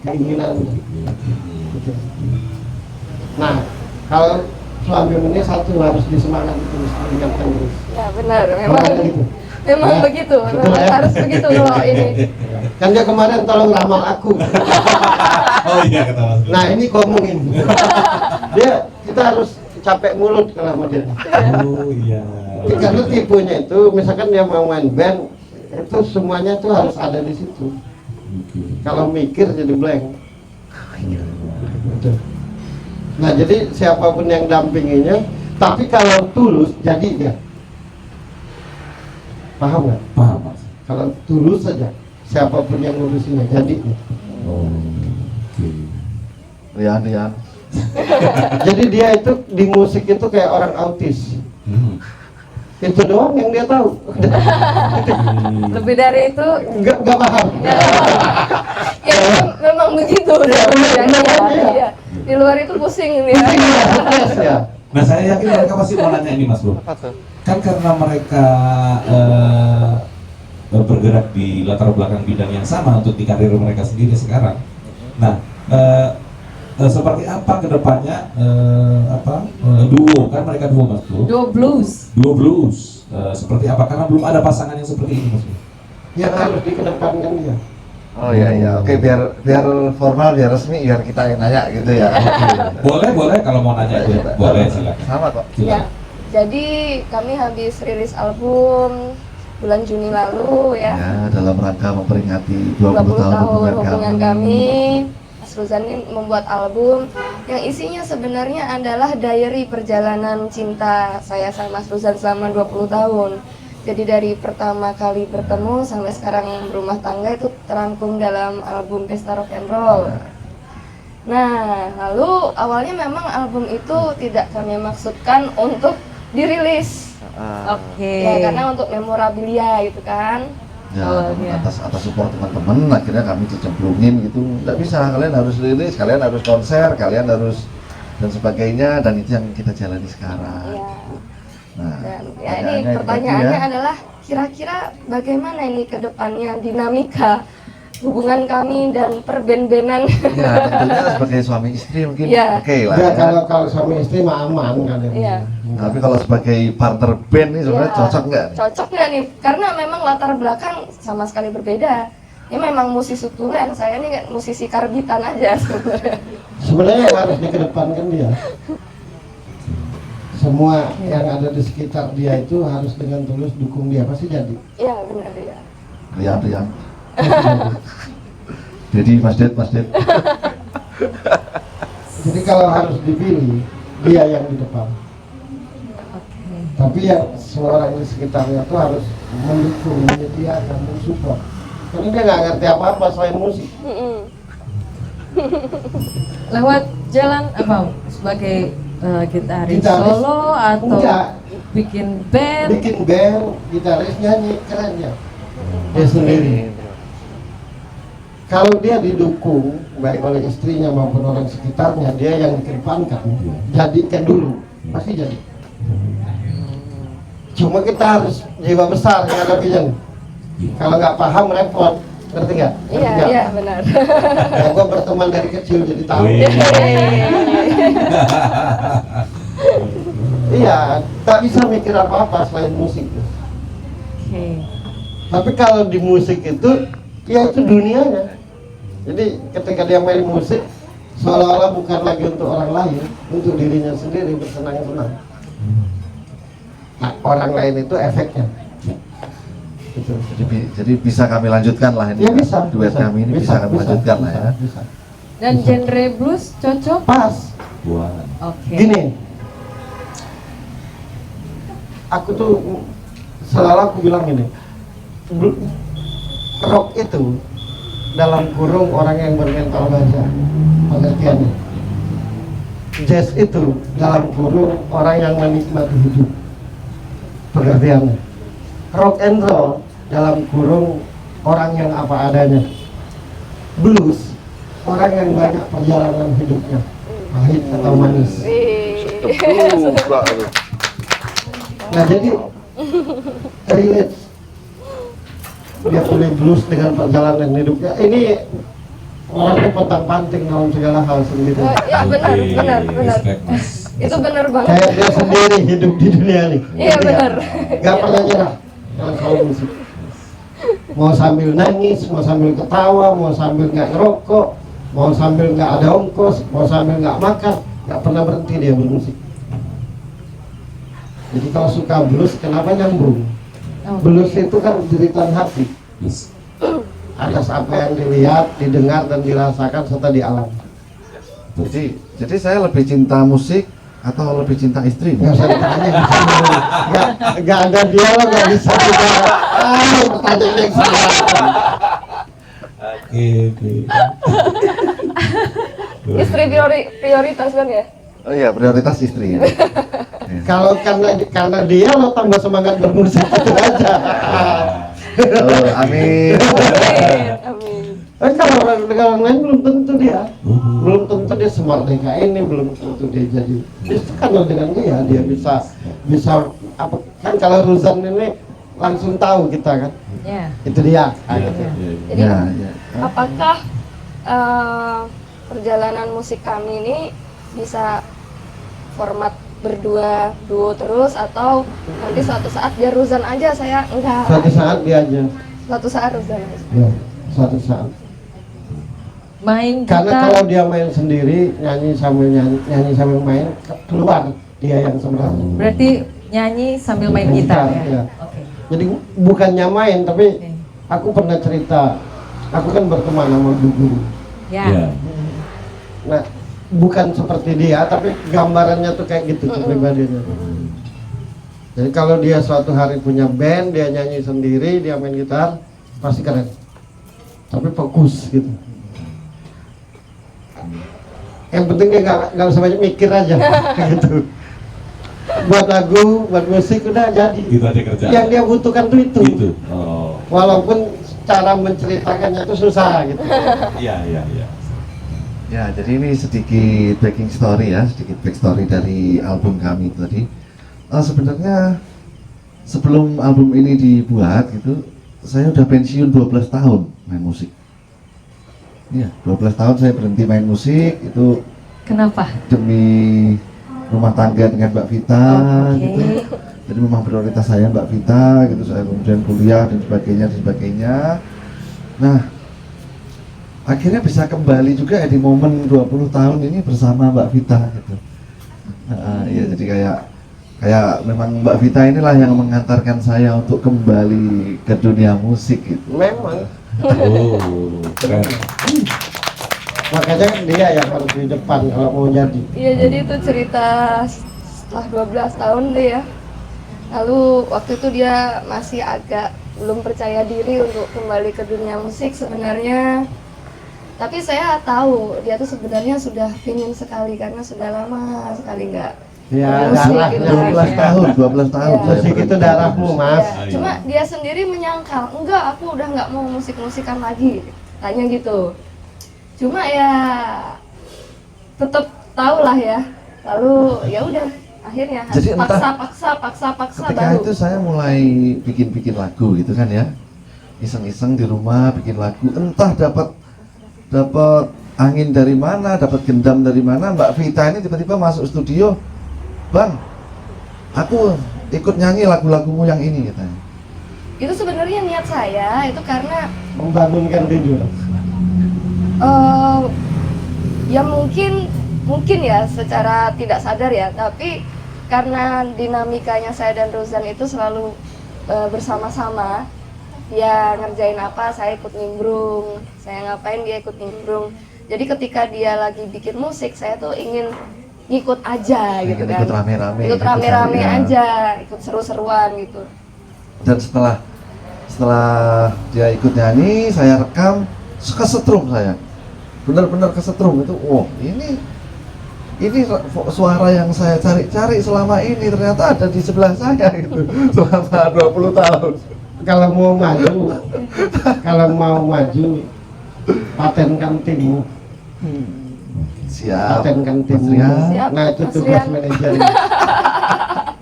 keinginannya. Gitu. Nah, kalau suami ini satu harus disemangati terus, diingatkan terus. Ya benar, memang Kalau gitu. memang Ya. begitu. Betul, Memang ya. harus begitu kalau ini. Kan dia kemarin tolong ramal aku. Oh iya, kata Mas Bro. Nah ini ngomongin. Kita harus capek mulut kalau sama dia. Oh iya. Karena tipenya itu, misalkan dia mau main band, itu semuanya tuh harus ada di situ. Oke. Kalau mikir jadi blank. Iya. Betul. Nah jadi siapapun yang dampinginya, tapi kalau tulus jadi dia. Paham nggak? Paham, Mas. Kalau tulus saja, siapapun yang ngurusinnya jadi dia. Oh. Oke. Rian. Jadi dia itu di musik itu kayak orang autis. Itu doang yang dia tahu. Lebih dari itu, Enggak paham. Ya memang begitu. Iya. Di luar itu pusing ini. Stres ya. Nah, saya yakin mereka pasti mau nanya ini, Mas Bro. Kan karena mereka bergerak di latar belakang bidang yang sama untuk di karir mereka sendiri sekarang. Nah, seperti apa kedepannya duo, kan mereka duo, Mas Bro? duo blues. Duo blues. Seperti apa? Karena belum ada pasangan yang seperti ini, Mas Bro. Yang harus dikedepankan dia. Oh iya. Oke, biar formal, biar resmi, biar kita yang nanya gitu ya. Boleh kalau mau nanya itu. Boleh, silakan. Sama kok. Ya. Silakan. Jadi kami habis rilis album bulan Juni lalu ya. Ya, dalam rangka memperingati 20 20 tahun tahun hubungan hubungan kami. Mas Ruzan ini membuat album yang isinya sebenarnya adalah diary perjalanan cinta saya sama Mas Ruzan selama 20 tahun. Jadi dari pertama kali bertemu sampai sekarang berumah tangga itu terangkum dalam album Pesta Rock and Roll. Nah, lalu awalnya memang album itu tidak kami maksudkan untuk dirilis. Oke. Ya, karena untuk memorabilia gitu kan. Ya, Awalnya. atas support teman-teman, akhirnya kami dicemplungin gitu. Nggak bisa, kalian harus rilis, kalian harus konser, kalian harus dan sebagainya, dan itu yang kita jalani sekarang. Ya. Nah, Dan ya ini pertanyaannya adalah kira-kira bagaimana ini ke depannya dinamika hubungan kami dan perben-benan. Ya, tentunya sebagai suami istri mungkin Iya. oke lah. Ya, Ya. kalau suami istri mah aman kan. Iya. Tapi kalau sebagai partner band ini sebenarnya Ya, cocok nggak? Cocok nggak nih? Karena memang latar belakang sama sekali berbeda. Ini memang musisi tulen, saya ini kayak musisi karbitan aja sebenarnya. Sebenarnya yang harus dikedepankan dia. semua yang ada di sekitar dia itu harus dengan tulus dukung dia, pasti jadi. Iya benar ya. Lihat. Jadi Mas Ded. Jadi kalau harus dipilih, dia yang di depan. Oke. Tapi yang semua orang di sekitarnya tuh harus mendukung, menyediakan, mensupport. Karena dia nggak ngerti apa-apa selain musik. Lewat jalan apa? Sebagai gitaris Gitaris? solo atau Enggak. bikin band? Bikin band, gitaris, nyanyi, keren ya. Dia sendiri. Kalau dia didukung baik oleh istrinya maupun orang sekitarnya, dia yang dikedepankan, jadikan dulu, pasti jadi. Cuma kita harus jiwa besar menghadapinya. Kalau nggak paham repot, ngerti nggak? Iya benar. Ya, gua berteman dari kecil jadi tahu. Wih. Iya, tak bisa mikir apa-apa selain musik. Oke. Tapi kalau di musik itu, ya itu dunianya. Jadi ketika dia main musik, seolah-olah bukan lagi untuk orang lain, untuk dirinya sendiri bersenang-senang. Nah, orang lain itu efeknya. Gitu. Jadi bisa kami lanjutkan lah ini. Ya bisa. Duet kami ini bisa kami lanjutkan lah ya. Bisa. Dan genre blues cocok? Pas. Buat. Oke. Gini, aku tuh selalu aku bilang gini, rock itu dalam kurung orang yang bermental baja, pengertiannya. Jazz itu dalam kurung orang yang menikmati hidup, pengertiannya. Rock and roll dalam kurung orang yang apa adanya. Blues orang yang banyak perjalanan hidupnya, pahit atau manis. Nah jadi relate, dia pilih blues dengan perjalanan hidupnya. Ini orangnya pontang-panting dalam segala hal sendiri. Ya benar. Respect, Mas. Itu benar banget. Kayak dia sendiri hidup di dunia nih. Iya benar. Gak pernah nyerah dalam soal musik. Mau sambil nangis, mau sambil ketawa, mau sambil nggak ngerokok, mau sambil nggak ada ongkos, mau sambil nggak makan, nggak pernah berhenti dia bermusik. Jadi kalau suka blues, kenapa nyambung? Blues itu kan jeritan hati Yes. atas apa yang dilihat, didengar dan dirasakan serta dialami. Jadi saya lebih cinta musik atau lebih cinta istri? Nggak usah ditanya, nggak ada dialog, nggak bisa kita. Pertanyaan yang salah. Oke. Istri prioritas kan ya? Oh iya, prioritas istri. Ya. Kalau karena dia lo tambah semangat bermusik itu aja. Oh, amin. Amin. Kalau orang lain belum tentu dia, belum tentu dia semerdeka ini, belum tentu dia jadi. Justru kalau dengan dia bisa apa kan kalau Ruzan ini langsung tahu kita kan. Ya. Itu dia. Jadi Ya. apakah perjalanan musik kami ini bisa format berdua duo terus atau nanti suatu saat dia Ruzan aja saya enggak? Suatu saat dia aja. Suatu saat Ruzan aja. Ya, suatu saat. Main Karena gitar. kalau dia main sendiri, nyanyi sambil main, keluar dia yang sebenarnya. Berarti nyanyi sambil main Main gitar gitar, ya? ya. Oke. Jadi bukannya main, tapi Oke. aku pernah cerita, aku kan berteman sama Gugu. Ya. Ya. Nah, bukan seperti dia, tapi gambarannya tuh kayak gitu kepribadiannya. Jadi kalau dia suatu hari punya band, dia nyanyi sendiri, dia main gitar, pasti keren. Tapi fokus gitu. Yang penting dia nggak usah banyak mikir aja, gitu. Buat lagu, buat musik udah jadi. Itu aja kerjaan. Yang dia butuhkan tuh itu. Gitu. Oh. Walaupun cara menceritakannya itu susah gitu. Iya. Ya, jadi ini sedikit backing story ya, sedikit backstory dari album kami tadi. Sebenarnya sebelum album ini dibuat gitu, saya udah pensiun 12 tahun main musik. Iya, 12 tahun saya berhenti main musik itu Kenapa? demi rumah tangga dengan Mbak Vita Oke. gitu. Jadi memang prioritas saya Mbak Vita gitu, saya kemudian kuliah dan sebagainya. Nah, akhirnya bisa kembali juga ya di momen 20 tahun ini bersama Mbak Vita gitu. Ya jadi kayak kayak memang Mbak Vita inilah yang mengantarkan saya untuk kembali ke dunia musik gitu. Memang. Oh, keren. Makanya kan dia yang harus di depan kalau mau jadi. Iya, jadi itu cerita setelah 12 tahun deh ya. Lalu waktu itu dia masih agak belum percaya diri untuk kembali ke dunia musik sebenarnya. Tapi saya tahu dia tuh sebenarnya sudah pingin sekali karena sudah lama sekali nggak Ya, musik darah gitu 12 kan, ya. tahun, 12 tahun. Iya. saya Musik itu berhenti. darahmu, Mas. Ya, cuma dia sendiri menyangkal, enggak, aku udah nggak mau musik-musikan lagi, tanya gitu. Cuma ya tetap tahu lah ya. Lalu ya udah, akhirnya Jadi entah- paksa Ketika baru. itu saya mulai bikin lagu gitu kan ya, iseng-iseng di rumah bikin lagu. Entah dapat angin dari mana, dapat gendam dari mana. Mbak Vita ini tiba-tiba masuk studio, Bang, aku ikut nyanyi lagu-lagumu yang ini katanya. Itu sebenarnya niat saya itu karena Membangunkan tidur. ya mungkin ya secara tidak sadar ya, tapi karena dinamikanya saya dan Rozan itu selalu bersama-sama. Dia ngerjain apa, saya ikut nimbrung, saya ngapain dia ikut nimbrung. Jadi ketika dia lagi bikin musik, saya tuh ingin ngikut aja gitu kan. Ikut rame-rame. Ikut gitu rame-rame kan, ya. aja, ikut seru-seruan gitu. Dan setelah dia ikut nyanyi, saya rekam, kesetrum saya. Benar-benar kesetrum itu. Oh, ini suara yang saya cari-cari selama ini ternyata ada di sebelah saya gitu. Selama 20 tahun. Kalau mau maju, patenkan timmu. Siap. Patenkan Mas timmu. Rian. Siap, Nah itu Mas tugas Rian. manajer.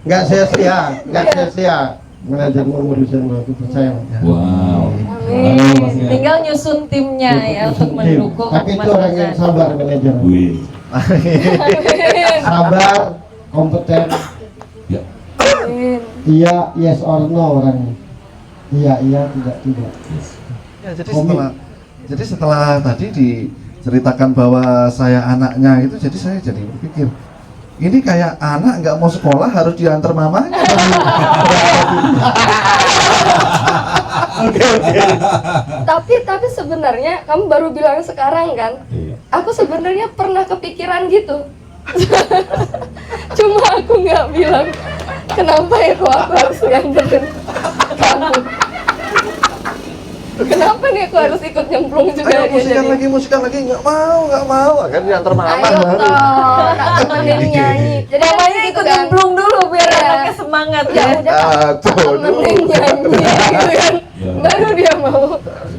Nggak sia-sia. Manajer mengurusin aku percaya. Wow. Amin. Halo, Mas Rian. Tinggal nyusun timnya ya untuk mendukung Tapi Mas itu orang yang Rozan. sabar manajer. Wih. Sabar, kompeten. Ya. Amin. Iya, yes or no orangnya. Iya, tidak. Yes. Ya, jadi setelah tadi diceritakan bahwa saya anaknya itu, jadi saya jadi berpikir, ini kayak anak nggak mau sekolah harus diantar mamanya. Tapi sebenarnya kamu baru bilang sekarang kan, Iya. aku sebenarnya pernah kepikiran gitu. Cuma aku nggak bilang kenapa ya kok aku harus nganterin kamu. Kenapa nih aku harus ikut nyemplung juga Ayo ya musikan lagi, nggak mau, kan diantar mama. Ayo toh, tak temenin nyanyi. Jadi Mamanya gitu ikut kan. nyemplung dulu biar Iya. anaknya semangat Ya ya. udah tak temenin nyanyi gitu kan. Ya. Baru dia mau.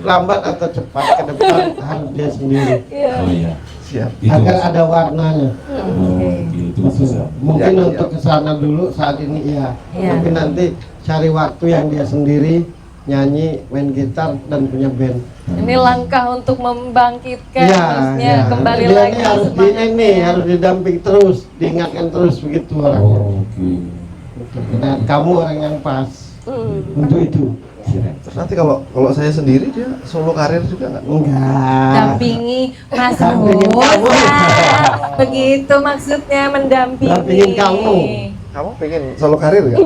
Lambat atau cepat ke depan harus dia sendiri. Iya. Oh iya. Siap. Itu. Agar ada warnanya. Oh, gitu Mas Rozan. Mungkin Ya, untuk kesana dulu saat ini ya. Iya. Tapi nanti cari waktu yang dia sendiri nyanyi, main gitar dan punya band. Ini langkah untuk membangkitkan Iya, maksudnya iya. kembali Dia lagi ini harus semangatnya. harus didamping terus, diingatkan terus begitu orangnya. Oh, oke. Dan kamu orang yang pas untuk itu. Terus nanti kalau saya sendiri dia solo karir juga nggak? Enggak. Dampingi Mas Dampingin kamu. Rozan. Begitu maksudnya mendampingi. Dampingin kamu. Kamu pengen solo karir nggak?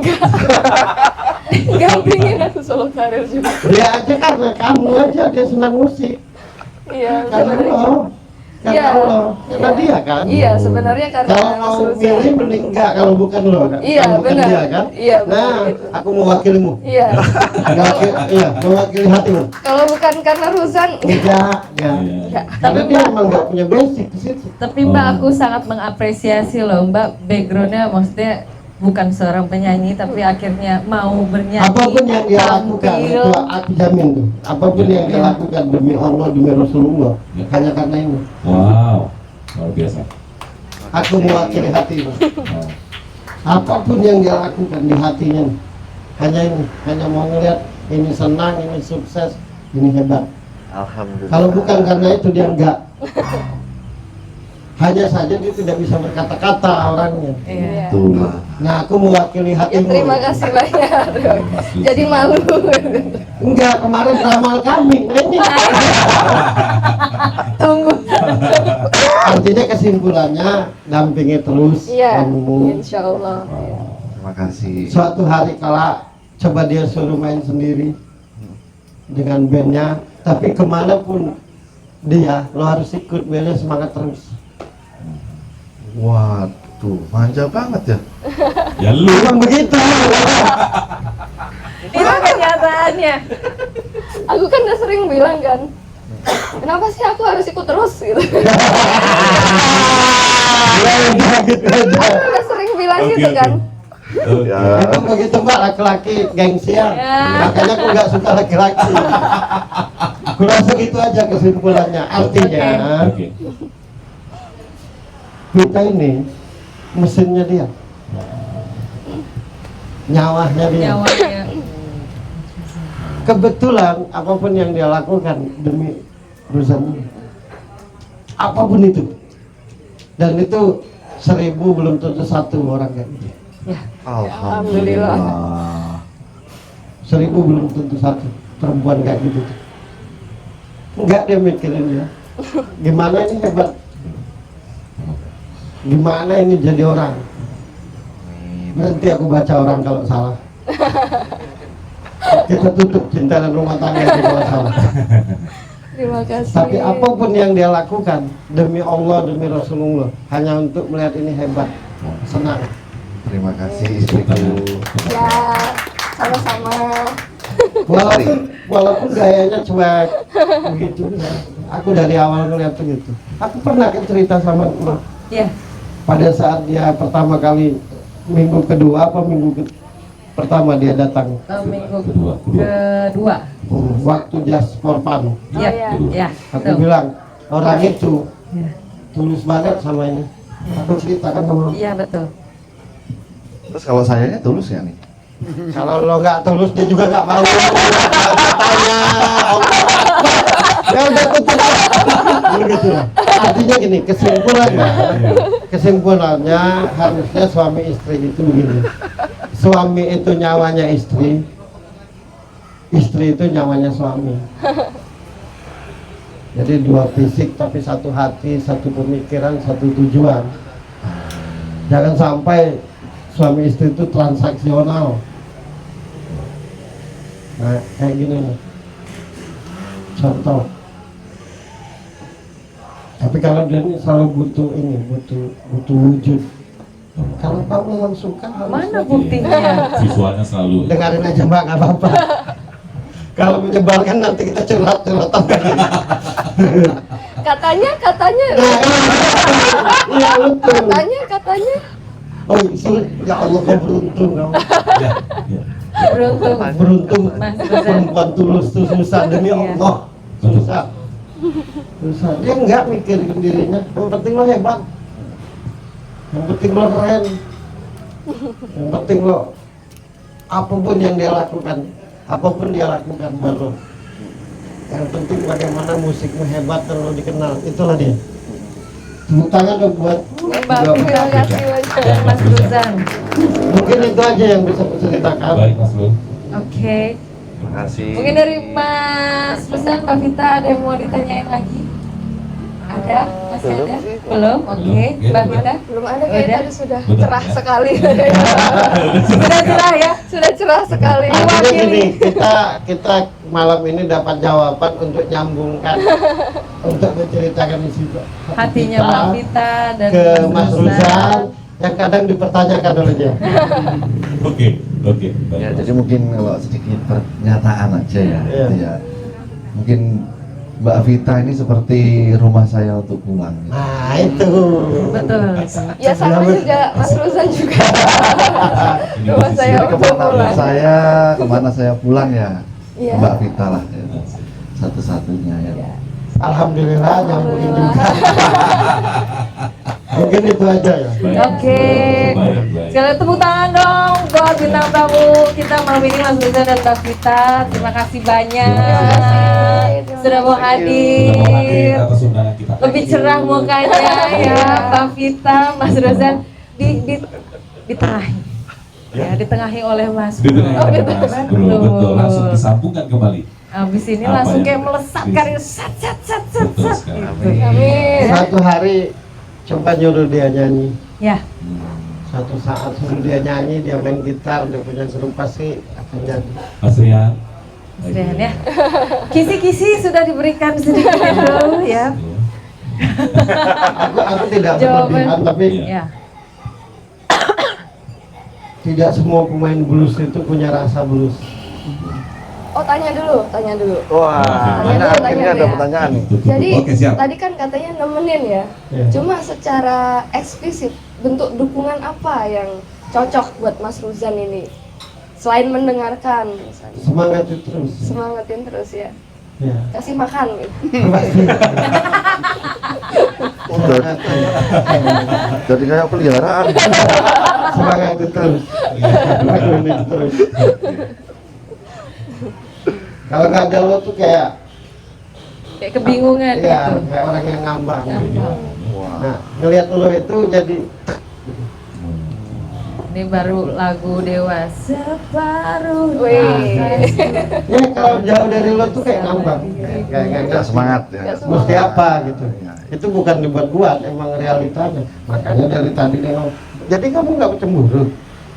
Gak pingin aku solo karir juga. Dia aja karena kamu aja dia senang musik. Iya, Karena sebenarnya. lo. Karena Iya. lo. Karena dia kan. Iya, sebenarnya karena Kalau Mas mau Rozan. milih mending enggak kalau bukan lo kan. Iya, Kalau bukan benar. dia kan. Iya, benar. Nah, aku mewakilimu. Iya. Mewakili hatimu. Kalau bukan karena Rozan, Enggak, ya. Iya. Tapi dia emang nggak punya basic ke situ. Tapi Mbak aku sangat mengapresiasi loh Mbak, backgroundnya maksudnya bukan seorang penyanyi tapi akhirnya mau bernyanyi. Apapun yang dia lakukan tampil. itu aku jamin tuh. Apapun yang dia lakukan demi Allah, demi Rasulullah, hanya karena ini. Wow. Luar biasa. Aku mewakili hatimu. Oh. Apapun yang dia lakukan di hatinya, hanya ini, hanya mau ngeliat ini senang, ini sukses, ini hebat. Alhamdulillah. Kalau bukan karena itu dia enggak. Hanya saja dia tidak bisa berkata-kata orangnya. Iya. Tuh. Nah, aku mewakili ya hatimu. terima kasih banyak. Jadi malu. Enggak, kemarin ramal kami. Ini. Tunggu. Artinya kesimpulannya dampingi terus Iya, kamu. insya Allah. Terima kasih. Suatu hari kala coba dia suruh main sendiri dengan bandnya, tapi kemanapun dia, lo harus ikut, bandnya semangat terus. Waduh, manja banget ya. Ya lu Memang begitu. Itu kenyataannya. Aku kan udah sering bilang kan, kenapa sih aku harus ikut terus gitu. Aku udah sering bilang gitu kan. Ya. Emang begitu mbak, laki-laki gengsian. Ya. Makanya aku nggak suka laki-laki. Kurasa gitu aja kesimpulannya. Artinya Oke. kita ini mesinnya dia, nyawanya dia. Nyawanya. Kebetulan apapun yang dia lakukan demi perusahaan, apapun itu, dan itu 1000 belum tentu 1 orang kayak gitu. Ya. Alhamdulillah. 1000 belum tentu 1 perempuan kayak gitu. Enggak, dia mikirin ya, gimana ini hebat, gimana ini jadi orang. Berhenti aku baca orang kalau salah. Kita tutup cinta dan rumah tangga kalau salah. Terima kasih. Tapi apapun yang dia lakukan demi Allah, demi Rasulullah, hanya untuk melihat ini hebat, senang. Terima kasih istriku. Ya, sama-sama. Walaupun gayanya cuek begitu, aku dari awal ngeliat begitu. Aku pernah cerita sama Emak, Ya. pada saat dia pertama kali minggu kedua apa pertama dia datang, Minggu Kedua. kedua. waktu just for fun. Ya. Ya. Aku Betul. bilang orang itu Ya. tulus banget sama ini. Aku ceritakan sama Iya betul. Terus kalau sayanya tulus ya nih? kalau lo nggak tulus dia juga nggak mau. Tanya Allah. Ya udah tutup. Begitu lah. Artinya gini, kesimpulannya harusnya suami istri itu begini. Suami itu nyawanya istri, istri itu nyawanya suami. Jadi 2 fisik tapi 1 hati, 1 pemikiran, 1 tujuan. Jangan sampai suami istri itu transaksional. Nah, kayak gini nih. Contoh. Tapi kalau dia ini selalu butuh ini, butuh wujud. Kalau kamu memang suka, harus Mana wujud. buktinya? Visualnya selalu. Dengarin aja mbak, nggak apa-apa. Kalau menyebarkan nanti kita curhat-curhatan. Katanya, Iya betul. katanya. Oh, ya Allah kau beruntung kau. Ya, ya. Beruntung. Beruntung Mas Reza. perempuan tulus tuh susah demi Iya. Allah. Susah. Dia nggak mikirin dirinya. Yang penting lo hebat. Yang penting lo keren. Yang penting lo apapun yang dia lakukan, apapun dia lakukan baru. Yang penting bagaimana musiknya hebat dan lo dikenal. Itulah dia. Tepuk tangan dong buat Mbak, buat- terima kasih banyak Mas Ruzan. Mungkin itu aja yang bisa aku ceritakan. Baik Mas Bro. Oke. Terima kasih. Mungkin dari Mas Ruzan, Mbak Vita ada yang mau ditanyain lagi? Ada? Masih ada? Belum? Oke. Mbak Vita? Belum ada Udah? kayaknya tadi sudah Udah, cerah ya. sekali. Sudah cerah ya? Sudah cerah sekali. Artinya gini, kita malam ini dapat jawaban untuk nyambungkan, untuk menceritakan isi Hatinya Mbak Vita dan ke Mas Ruzan yang kadang dipertanyakan oleh dia. Oke. Baik, Ya, Mas. jadi mungkin kalau sedikit pernyataan aja ya. Iya. Ya. Mungkin Mbak Vita ini seperti rumah saya untuk pulang. Nah itu. Betul. Ya sama juga Mas Ruzan juga. Ini Rumah posisi saya Jadi untuk kemana pulang. kemana saya pulang ya, Iya. Mbak Vita lah ya. Satu-satunya ya. Alhamdulillah nyambungin juga. Mungkin itu aja ya. Baik. Oke. Baik. Sekali tepuk tangan dong buat bintang tamu kita malam ini Mas Ruzan dan Mbak Vita. Terima kasih banyak sudah mau Sudah mau hadir hadir. atas undangan kita. Lebih cerah mukanya ya Mbak Vita, Mas Ruzan ditengahi. Ya, ditengahi oleh Mas. Di tengah Oh, ada gitu. Mas Bro, betul. Langsung disambungkan kembali. Habis ini Apa langsung yang kayak terjadi? melesat karir sat Betul sekali. gitu. Amin. Satu hari coba nyuruh dia nyanyi. Ya, Suatu saat suruh dia nyanyi, dia main gitar, dia punya grup pasti akan jadi. Mas Rian. Dan ya, kisi-kisi sudah diberikan sedikit dulu ya. Aku tidak Jawaban. berlebihan, tapi Ya. tidak semua pemain blues itu punya rasa blues. Oh, tanya dulu. Wah, Tanya dulu, akhirnya tanya ada ya. pertanyaan nih. Jadi Oke, siap. tadi kan katanya nemenin ya. Ya. Cuma secara eksplisit bentuk dukungan apa yang cocok buat Mas Ruzan ini? Selain mendengarkan misalnya. Semangatin terus. Semangatin terus ya. Ya. Kasih makan gitu. Jadi kayak peliharaan. Semangatin terus. Semangatin terus. Kalau nggak ada lo tuh kayak Kayak kebingungan iya, gitu. kayak orang yang ngambang. Wah. Nah, ngelihat lo itu jadi Ini baru lagu Dewasa Separuh. Wih. ya kalau jauh dari lo tuh kayak ngambang. Kayak Nggak semangat ya. Nggak semangat. Mesti apa gitu. Itu bukan dibuat-buat, emang realitanya. Makanya dari tadi dia ngomong, jadi kamu nggak cemburu.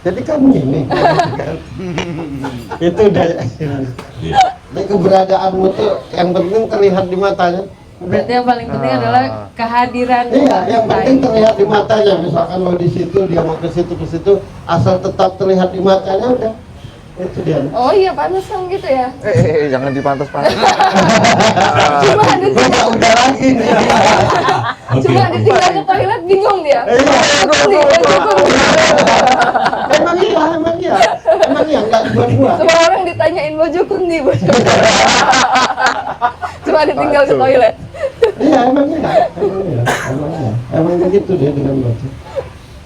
Jadi kamu ini. Itu udah. Iya. Jadi keberadaanmu tuh yang penting terlihat di matanya. Berarti yang paling penting adalah kehadiran. Iya, yang penting terlihat di matanya. Misalkan lo di situ, dia mau ke situ, asal tetap terlihat di matanya udah. Itu dia. Oh iya, pantesan gitu ya. Jangan dipantas-pantas. Cuma ditinggal, Udah lagi nih. Oke. cuma ditinggal ke toilet bingung dia. Iya. Dukung nih, dukung. Emang iya, nggak buat-buat. Semua orang ditanyain bojo kundi. Cuma ditinggal ke toilet. Iya, emang begitu dia dengan baca.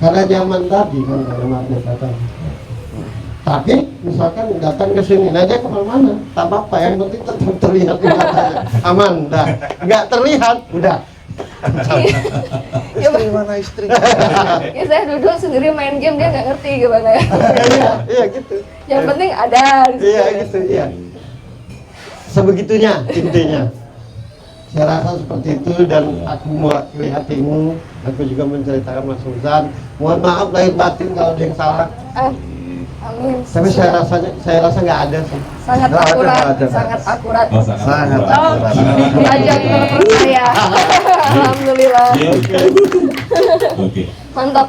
Karena zaman tadi kan, karena merdeka tadi. Tapi misalkan datang ke sini, nah dia kemana-mana, tak apa-apa, yang penting tetap terlihat di matanya. Aman, dah. Nggak terlihat, udah. Ya, Istri mana istri? ya saya duduk sendiri main game, dia nggak ngerti gimana ya. Iya gitu. Yang penting ada di situ. Iya gitu, iya. Sebegitunya intinya. Saya rasa seperti itu dan aku mewakili hatimu. Aku juga menceritakan Mas Ruzan. Mohon maaf lahir batin kalau ada yang salah. Amin. Tapi saya rasa nggak ada sih. Sangat Nggak ada, akurat, nggak ada. sangat akurat. Oh, sangat. Sangat. Oh, diajak terpercaya. Alhamdulillah. Iya. Oke. Mantap.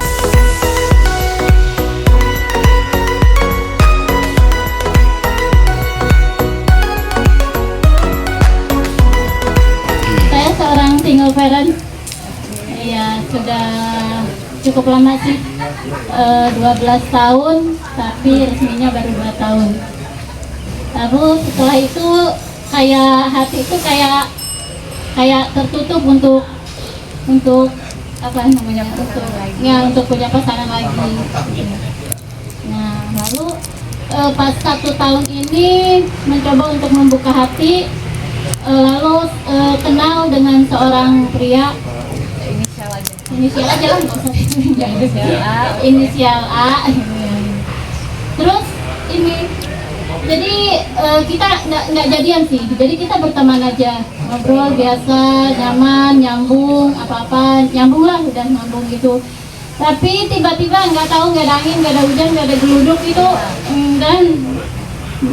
Saya seorang single parent. Ya sudah cukup lama sih, 12 tahun, tapi resminya baru 2 tahun. Lalu setelah itu kayak hati itu kayak tertutup untuk apa namanya, untuk punya pasangan lagi. Nah lalu pas 1 tahun ini mencoba untuk membuka hati, lalu kenal dengan seorang pria. Inisial aja lah, nggak usah inisial A. Terus ini, jadi kita nggak jadian sih, jadi kita berteman aja, ngobrol biasa, nyaman, nyambung, apa-apa nyambung lah, udah nyambung gitu. Tapi tiba-tiba nggak tahu, nggak ada angin, nggak ada hujan, nggak ada geluduk gitu, dan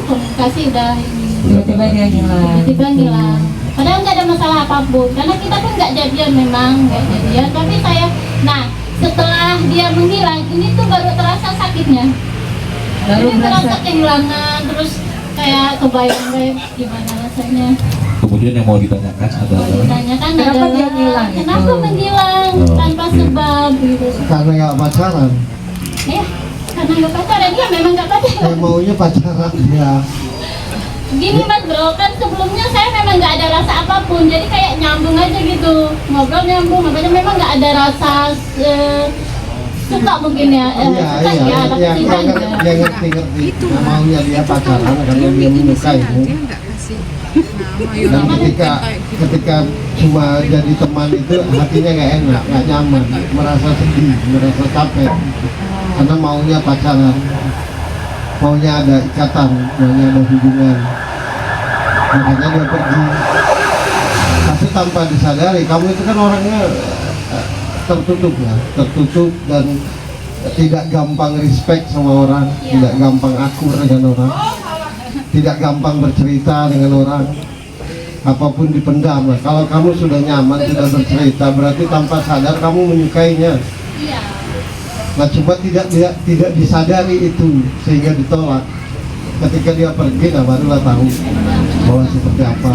komunikasi udah Tiba-tiba dia hilang. tiba-tiba ngilang. Padahal nggak ada masalah apapun, karena kita pun nggak jadian, memang nggak jadian. Tapi nah setelah dia menghilang, ini tuh baru terasa sakitnya. Baru Ini terasa berasa. kehilangan, terus kayak kebayang deh gimana rasanya. Kemudian yang mau ditanyakan adalah Ditanyakan Kenapa adalah dia ngilang itu? kenapa menghilang tanpa sebab gitu. Karena nggak pacaran. Ya, karena nggak pacaran, dia memang nggak pacaran. Saya maunya pacaran ya. Gini Mas Bro, kan sebelumnya saya memang nggak ada rasa apapun, jadi kayak nyambung aja gitu, ngobrol nyambung, makanya memang nggak ada rasa suka mungkin ya, suka ya, tapi cinta enggak. Dia ngerti. Nah, maunya dia pacaran karena dia menyukai itu. Dan ketika cuma jadi teman itu hatinya nggak enak, nggak nyaman, merasa sedih, merasa capek, karena maunya pacaran, maunya ada ikatan, maunya ada hubungan, makanya dia pergi. Tapi tanpa disadari, kamu itu kan orangnya tertutup ya, tertutup dan tidak gampang respect sama orang, tidak gampang akur dengan orang, tidak gampang bercerita dengan orang, apapun dipendam. Nah, kalau kamu sudah nyaman tidak bercerita, berarti tanpa sadar kamu menyukainya. Iya. Nah, coba tidak disadari itu sehingga ditolak. Ketika dia pergi, nah barulah tahu bahwa seperti apa.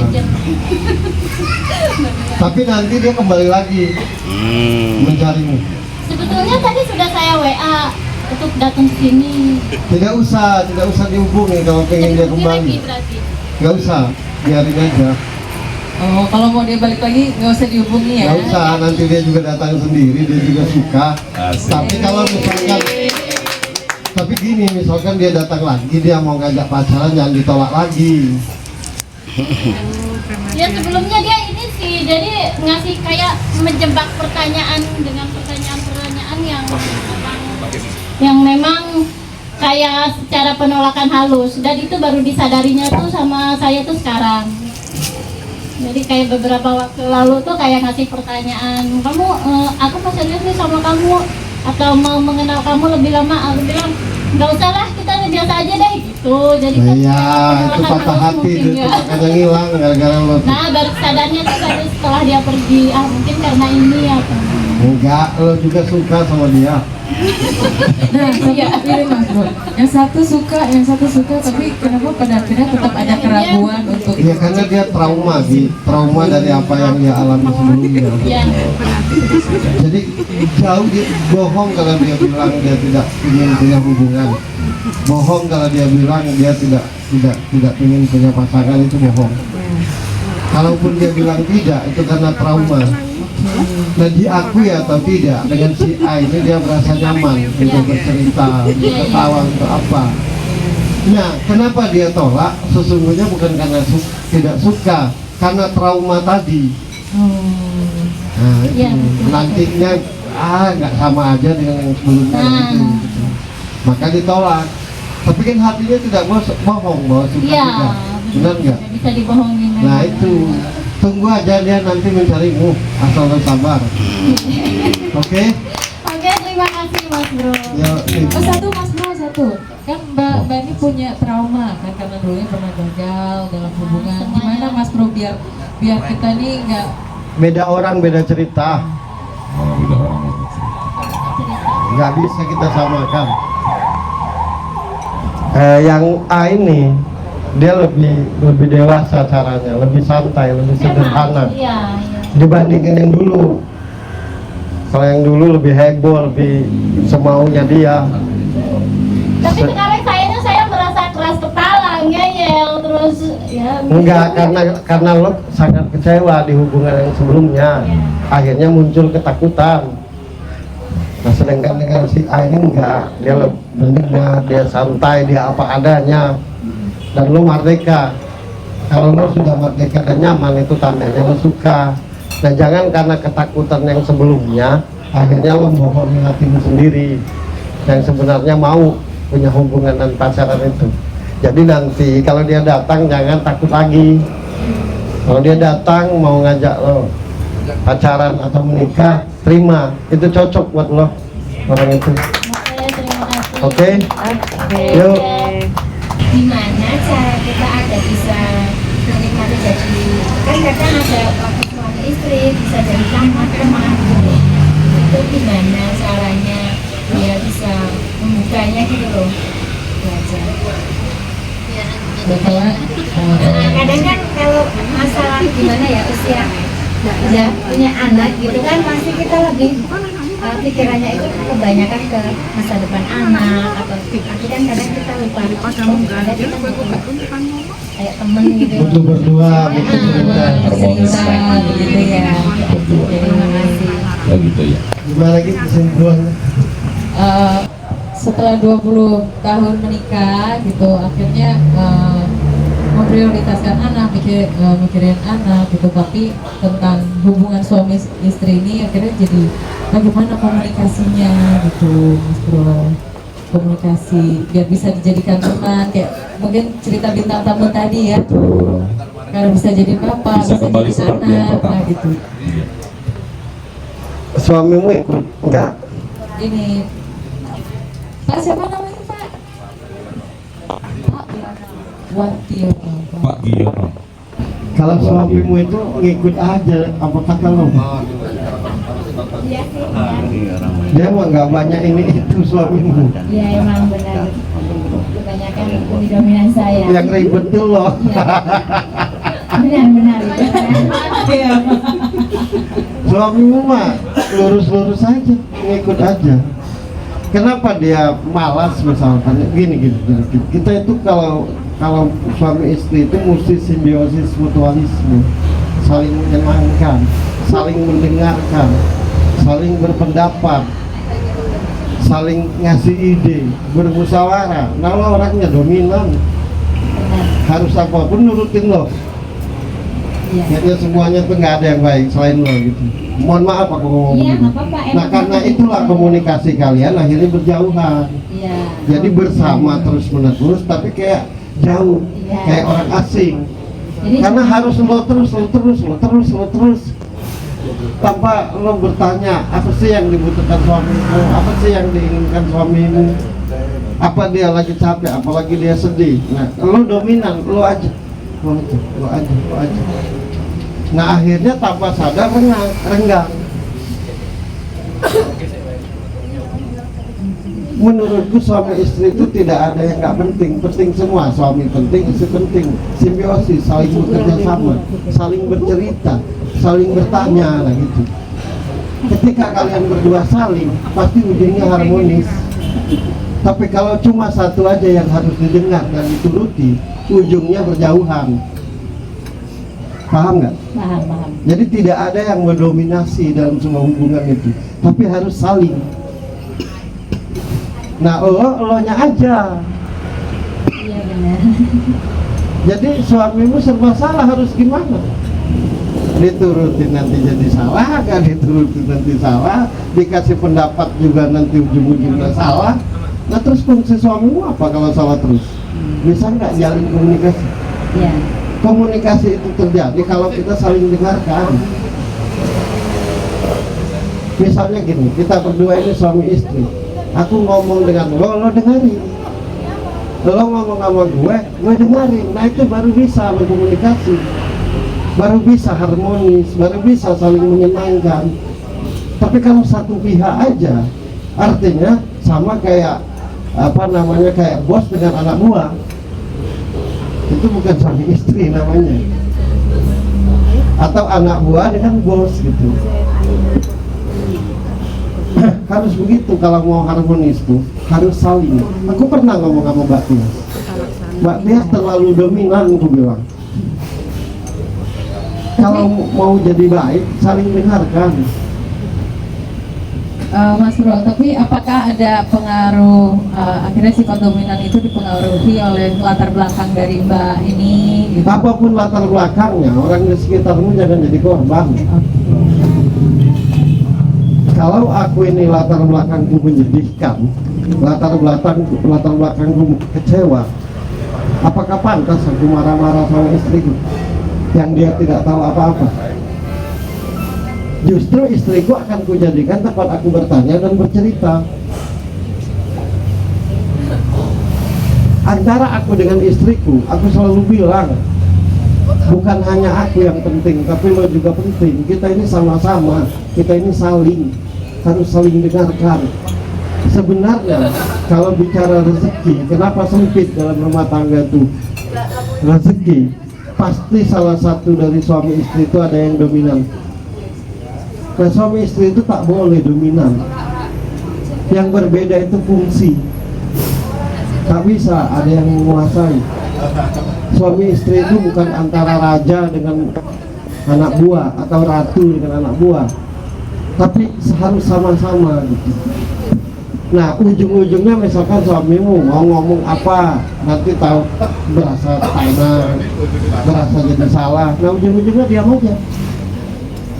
Tapi nanti dia kembali lagi mencarimu. Sebetulnya tadi sudah saya WA untuk datang ke sini. Tidak usah dihubungi kalau pengen dia Dihubungi kembali. lagi berarti. Nggak usah, biarin aja. Oh, kalau mau dia balik lagi nggak usah dihubungi ya? Nggak usah, nanti dia juga datang sendiri, dia juga suka. Asik. Tapi kalau misalkan, tapi gini, misalkan dia datang lagi, dia mau ngajak pacaran, jangan ditolak lagi. Ya sebelumnya dia ini sih, jadi ngasih kayak menjebak pertanyaan dengan pertanyaan-pertanyaan yang memang kayak secara penolakan halus, dan itu baru disadarinya tuh sama saya tuh sekarang. Jadi kayak beberapa waktu lalu tuh kayak ngasih pertanyaan, kamu aku mau serius nih sama kamu atau mau mengenal kamu lebih lama. Aku bilang nggak usah lah, kita biasa aja deh gitu. Jadi kan Iya, kayak itu penolakan patah halus hati, mungkin itu ya. makanya ngilang gara-gara lo. Nah baru sadarnya tuh baru setelah dia pergi, mungkin karena ini apa. Enggak, lo juga suka sama dia. Nah, ini Mas Bro, yang satu suka, tapi kenapa pada akhirnya tetap ada keraguan untuk Ya karena dia trauma dari apa yang dia alami sebelumnya. Ya. Jadi jauh dia bohong kalau dia bilang dia tidak ingin punya hubungan. Bohong kalau dia bilang dia tidak ingin punya pasangan, itu bohong. Kalaupun dia bilang tidak, itu karena trauma. Nah, diakui atau tidak dengan si A ini dia merasa nyaman untuk bercerita, untuk ketawa, untuk apa. Nah, kenapa dia tolak? Sesungguhnya bukan karena tidak suka, karena trauma tadi. Nah, itu Ya, betul. nantinya nggak sama aja dengan yang sebelumnya itu. Gitu. Maka ditolak. Tapi kan hatinya tidak bohong bahwa suka Iya, tidak. Benar nggak? Nggak bisa dibohongin. Nah itu, tunggu aja dia nanti mencarimu, asal lo sabar. Oke? Oke, terima kasih Mas Bro. Ya, Oh satu kan Mbak ini punya trauma kan karena dulunya pernah gagal dalam hubungan. Gimana Mas Bro biar kita nih nggak beda orang beda cerita, Oh, udah orang itu. nggak bisa kita samakan. Yang A ini dia lebih dewasa caranya, lebih santai, lebih sederhana Iya. dibandingkan yang dulu. Kalau yang dulu lebih heboh, lebih semaunya dia. Tapi sekarang saya merasa keras kepala, ngeyel terus ya. Enggak, karena lo sangat kecewa di hubungan yang sebelumnya. Akhirnya muncul ketakutan. Nah, sedangkan dengan si A ini enggak, dia benar, dia santai, dia apa adanya. Dan lo merdeka. Kalau lo sudah merdeka dan nyaman, itu tandanya lo suka. Nah, jangan karena ketakutan yang sebelumnya akhirnya lo membohongi hatimu sendiri yang sebenarnya mau punya hubungan dan pacaran itu. Jadi nanti kalau dia datang jangan takut lagi. Kalau dia datang mau ngajak lo pacaran atau menikah, terima, itu cocok buat lo orang itu. Oke, terima kasih. Oke? Yuk. Gimana cara kita agar bisa menikmati, jadi kan kadang ada waktu suami istri bisa jadi teman gitu. Itu gimana caranya dia bisa membukanya gitu loh, belajar. Nah, kadang kan kalau masalah gimana ya usia udah punya anak gitu kan pasti kita lebih pikirannya itu kebanyakan ke masa depan anak atau tapi kan kadang kita lupa ada kita kayak temen gitu Butuh berdua, butuh cerita. Harmonis lagi. gitu ya. terima kasih. Oh gitu ya. Gimana lagi kesimpulannya? Setelah 20 tahun menikah gitu akhirnya memprioritaskan anak, mikirin anak gitu, tapi tentang hubungan suami istri ini akhirnya jadi bagaimana komunikasinya gitu Mas Bro, komunikasi biar bisa dijadikan teman kayak mungkin cerita bintang tamu tadi ya, Betul. karena bisa jadi bapak, Bisa kembali jadi seperti yang anak, pertama. nah gitu. Iya. Suamimu ikut? Enggak. Ini Pak siapa namanya Pak? Wationo. Pak Giono. Kalau suamimu itu ngikut aja, apakah kalau Iya sih, ya. dia mah nggak banyak ini itu suamimu. Iya emang benar. Kebanyakan lebih dominan saya. Yang ribet tuh loh. Benar-benar. Iya. Suamimu mah lurus-lurus aja, ngikut aja. Kenapa dia malas misalkan? Gini. Kita itu kalau suami istri itu mesti simbiosis mutualisme, saling menyenangkan, saling mendengarkan, saling berpendapat, saling ngasih ide, bermusyawarah. Nah lo orangnya dominan, harus apapun nurutin lo. Kayaknya semuanya tuh nggak ada yang baik selain lo gitu. Mohon maaf aku ngomong Iya, begini. nggak apa-apa. Nah karena itulah komunikasi kalian akhirnya berjauhan. Iya. Jadi bersama terus menerus tapi kayak jauh, Iya. kayak orang asing. Jadi Karena harus lo terus tanpa lo bertanya apa sih yang dibutuhkan suamimu, apa sih yang diinginkan suamimu, apa dia lagi capek, apalagi dia sedih. Nah lo dominan, lo aja. Nah akhirnya tanpa sadar renggang. Menurutku suami istri itu tidak ada yang nggak penting, penting semua. Suami penting, istri penting, simbiosis, saling bekerja sama, saling bercerita, saling bertanya lah gitu. Ketika kalian berdua saling, pasti ujungnya harmonis. Tapi kalau cuma satu aja yang harus didengar dan dituruti, ujungnya berjauhan. Paham nggak? paham. Jadi tidak ada yang mendominasi dalam semua hubungan itu, tapi harus saling. Nah, elonya aja. Iya benar. Jadi suamimu serba salah, harus gimana? Diturutin nanti jadi salah, kan diturutin nanti salah, dikasih pendapat juga nanti ujung-ujungnya salah. Nah terus fungsi suamimu apa kalau salah terus? Bisa nggak jalin komunikasi? Iya. Komunikasi itu terjadi kalau kita saling dengarkan. Misalnya gini, kita berdua ini suami istri. Aku ngomong dengan lo dengerin. Lo ngomong sama gue dengerin. Nah itu baru bisa berkomunikasi, baru bisa harmonis, baru bisa saling menyenangkan. Tapi kalau satu pihak aja, artinya sama kayak kayak bos dengan anak buah. Itu bukan suami istri namanya, atau anak buah dengan bos gitu. Harus begitu kalau mau harmonis tuh, harus saling. Aku pernah ngomong sama Mbak Tias, Mbak Tias terlalu dominan, aku bilang. Kalau mau jadi baik, saling dengarkan. Mas Bro, tapi apakah ada pengaruh akhirnya sifat dominan itu dipengaruhi oleh latar belakang dari Mbak ini? Gitu? Apapun latar belakangnya, orang di sekitarmu jangan jadi korban. Kalau aku ini latar belakangku menyedihkan, latar belakangku kecewa, apakah pantas aku marah-marah sama istriku yang dia tidak tahu apa-apa? Justru istriku akan kujadikan tempat aku bertanya dan bercerita. Antara aku dengan istriku, aku selalu bilang, bukan hanya aku yang penting, tapi lo juga penting. Kita ini sama-sama, kita ini harus saling dengarkan. Sebenarnya kalau bicara rezeki, kenapa sempit dalam rumah tangga itu? Rezeki pasti salah satu dari suami istri itu ada yang dominan. Nah, suami istri itu tak boleh dominan. Yang berbeda itu fungsi. Tak bisa ada yang menguasai. Suami istri itu bukan antara raja dengan anak buah atau ratu dengan anak buah, tapi harus sama-sama gitu. Nah ujung-ujungnya misalkan suamimu mau ngomong apa, nanti tahu berasa tanya, berasa jadi salah. Nah ujung-ujungnya diam aja.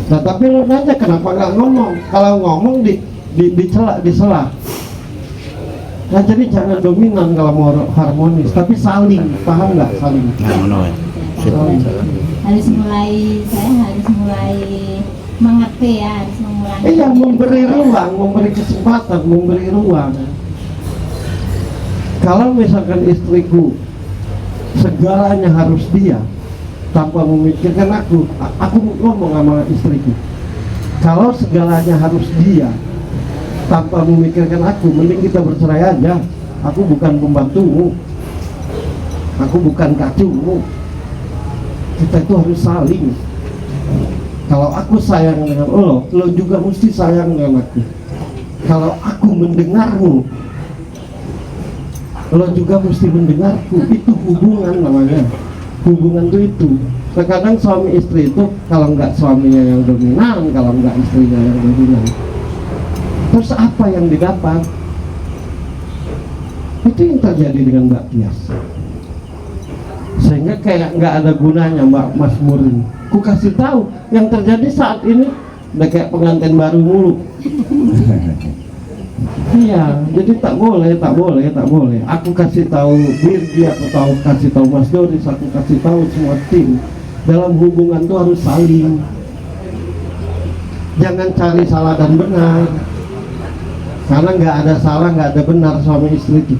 Nah tapi lo nanya kenapa nggak ngomong? Kalau ngomong disela. Nah jadi jangan dominan kalau mau harmonis, tapi saling, paham nggak saling? Saling. Harus mulai mengerti ya, harus mengurangi. Iya, memberi ruang, memberi kesempatan, memberi ruang. Kalau misalkan istriku segalanya harus dia tanpa memikirkan aku ngomong sama istriku, kalau segalanya harus dia tanpa memikirkan aku, mending kita bercerai aja. Aku bukan pembantumu, aku bukan kacumu. Kita itu harus saling. Kalau aku sayang dengan lo juga mesti sayang dengan aku. Kalau aku mendengarmu, lo juga mesti mendengarku. Itu hubungan namanya. Hubungan itu. Terkadang suami istri itu, kalau nggak suaminya yang dominan, kalau nggak istrinya yang dominan, terus apa yang didapat? Itu yang terjadi dengan Mbak Tias. Sehingga kayak nggak ada gunanya Mbak Mazmur ini. Ku kasih tahu yang terjadi saat ini udah kayak pengantin baru mulu. Iya, jadi tak boleh. Aku kasih tahu Birgi, aku kasih tahu Mas Doris, aku kasih tahu semua tim. Dalam hubungan itu harus saling. Jangan cari salah dan benar. Karena nggak ada salah, nggak ada benar suami istri itu.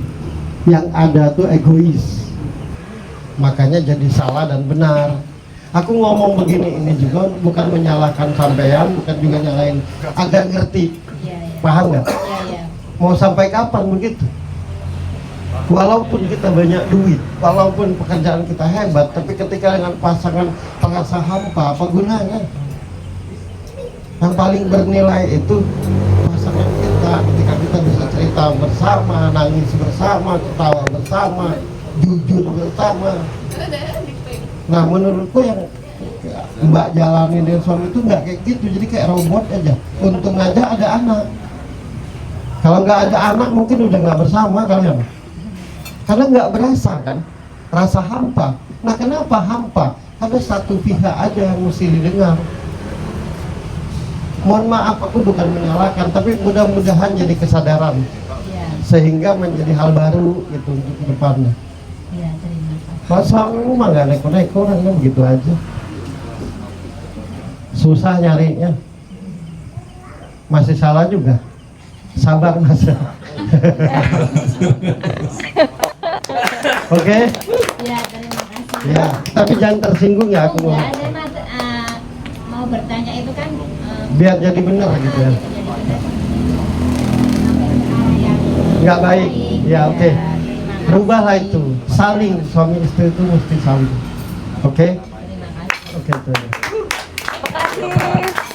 Yang ada tuh egois. Makanya jadi salah dan benar. Aku ngomong begini ini juga bukan menyalahkan sampean, bukan juga nyalain. Agar ngerti, paham nggak? Mau sampai kapan begitu? Walaupun kita banyak duit, walaupun pekerjaan kita hebat, tapi ketika dengan pasangan terasa hampa, apa gunanya? Yang paling bernilai itu pasangan kita, ketika kita bisa cerita bersama, nangis bersama, ketawa bersama, jujur bersama. Nah menurutku yang Mbak jalani dengan suami itu nggak kayak gitu, jadi kayak robot aja. Untung aja ada anak. Kalau nggak ada anak mungkin udah nggak bersama kalian. Karena nggak berasa kan, rasa hampa. Nah kenapa hampa? Ada satu pihak aja yang mesti didengar. Mohon maaf, aku bukan menyalahkan, tapi mudah-mudahan jadi kesadaran, sehingga menjadi hal baru gitu untuk depannya. Kalau suamimu mah nggak neko-neko, kan gitu aja. Susah nyarinya. Masih salah juga. Sabar mas. Oke? Ya, terima kasih. Ya, tapi jangan tersinggung ya aku mau. Enggak ada mas, mau bertanya itu kan Biar jadi benar gitu ya. jadi benar. Sampai ke arah yang Nggak baik. Ya oke. terima kasih. Rubahlah itu. Saling, suami istri itu mesti saling. Oke? Terima kasih. Oke, terima kasih. Terima kasih.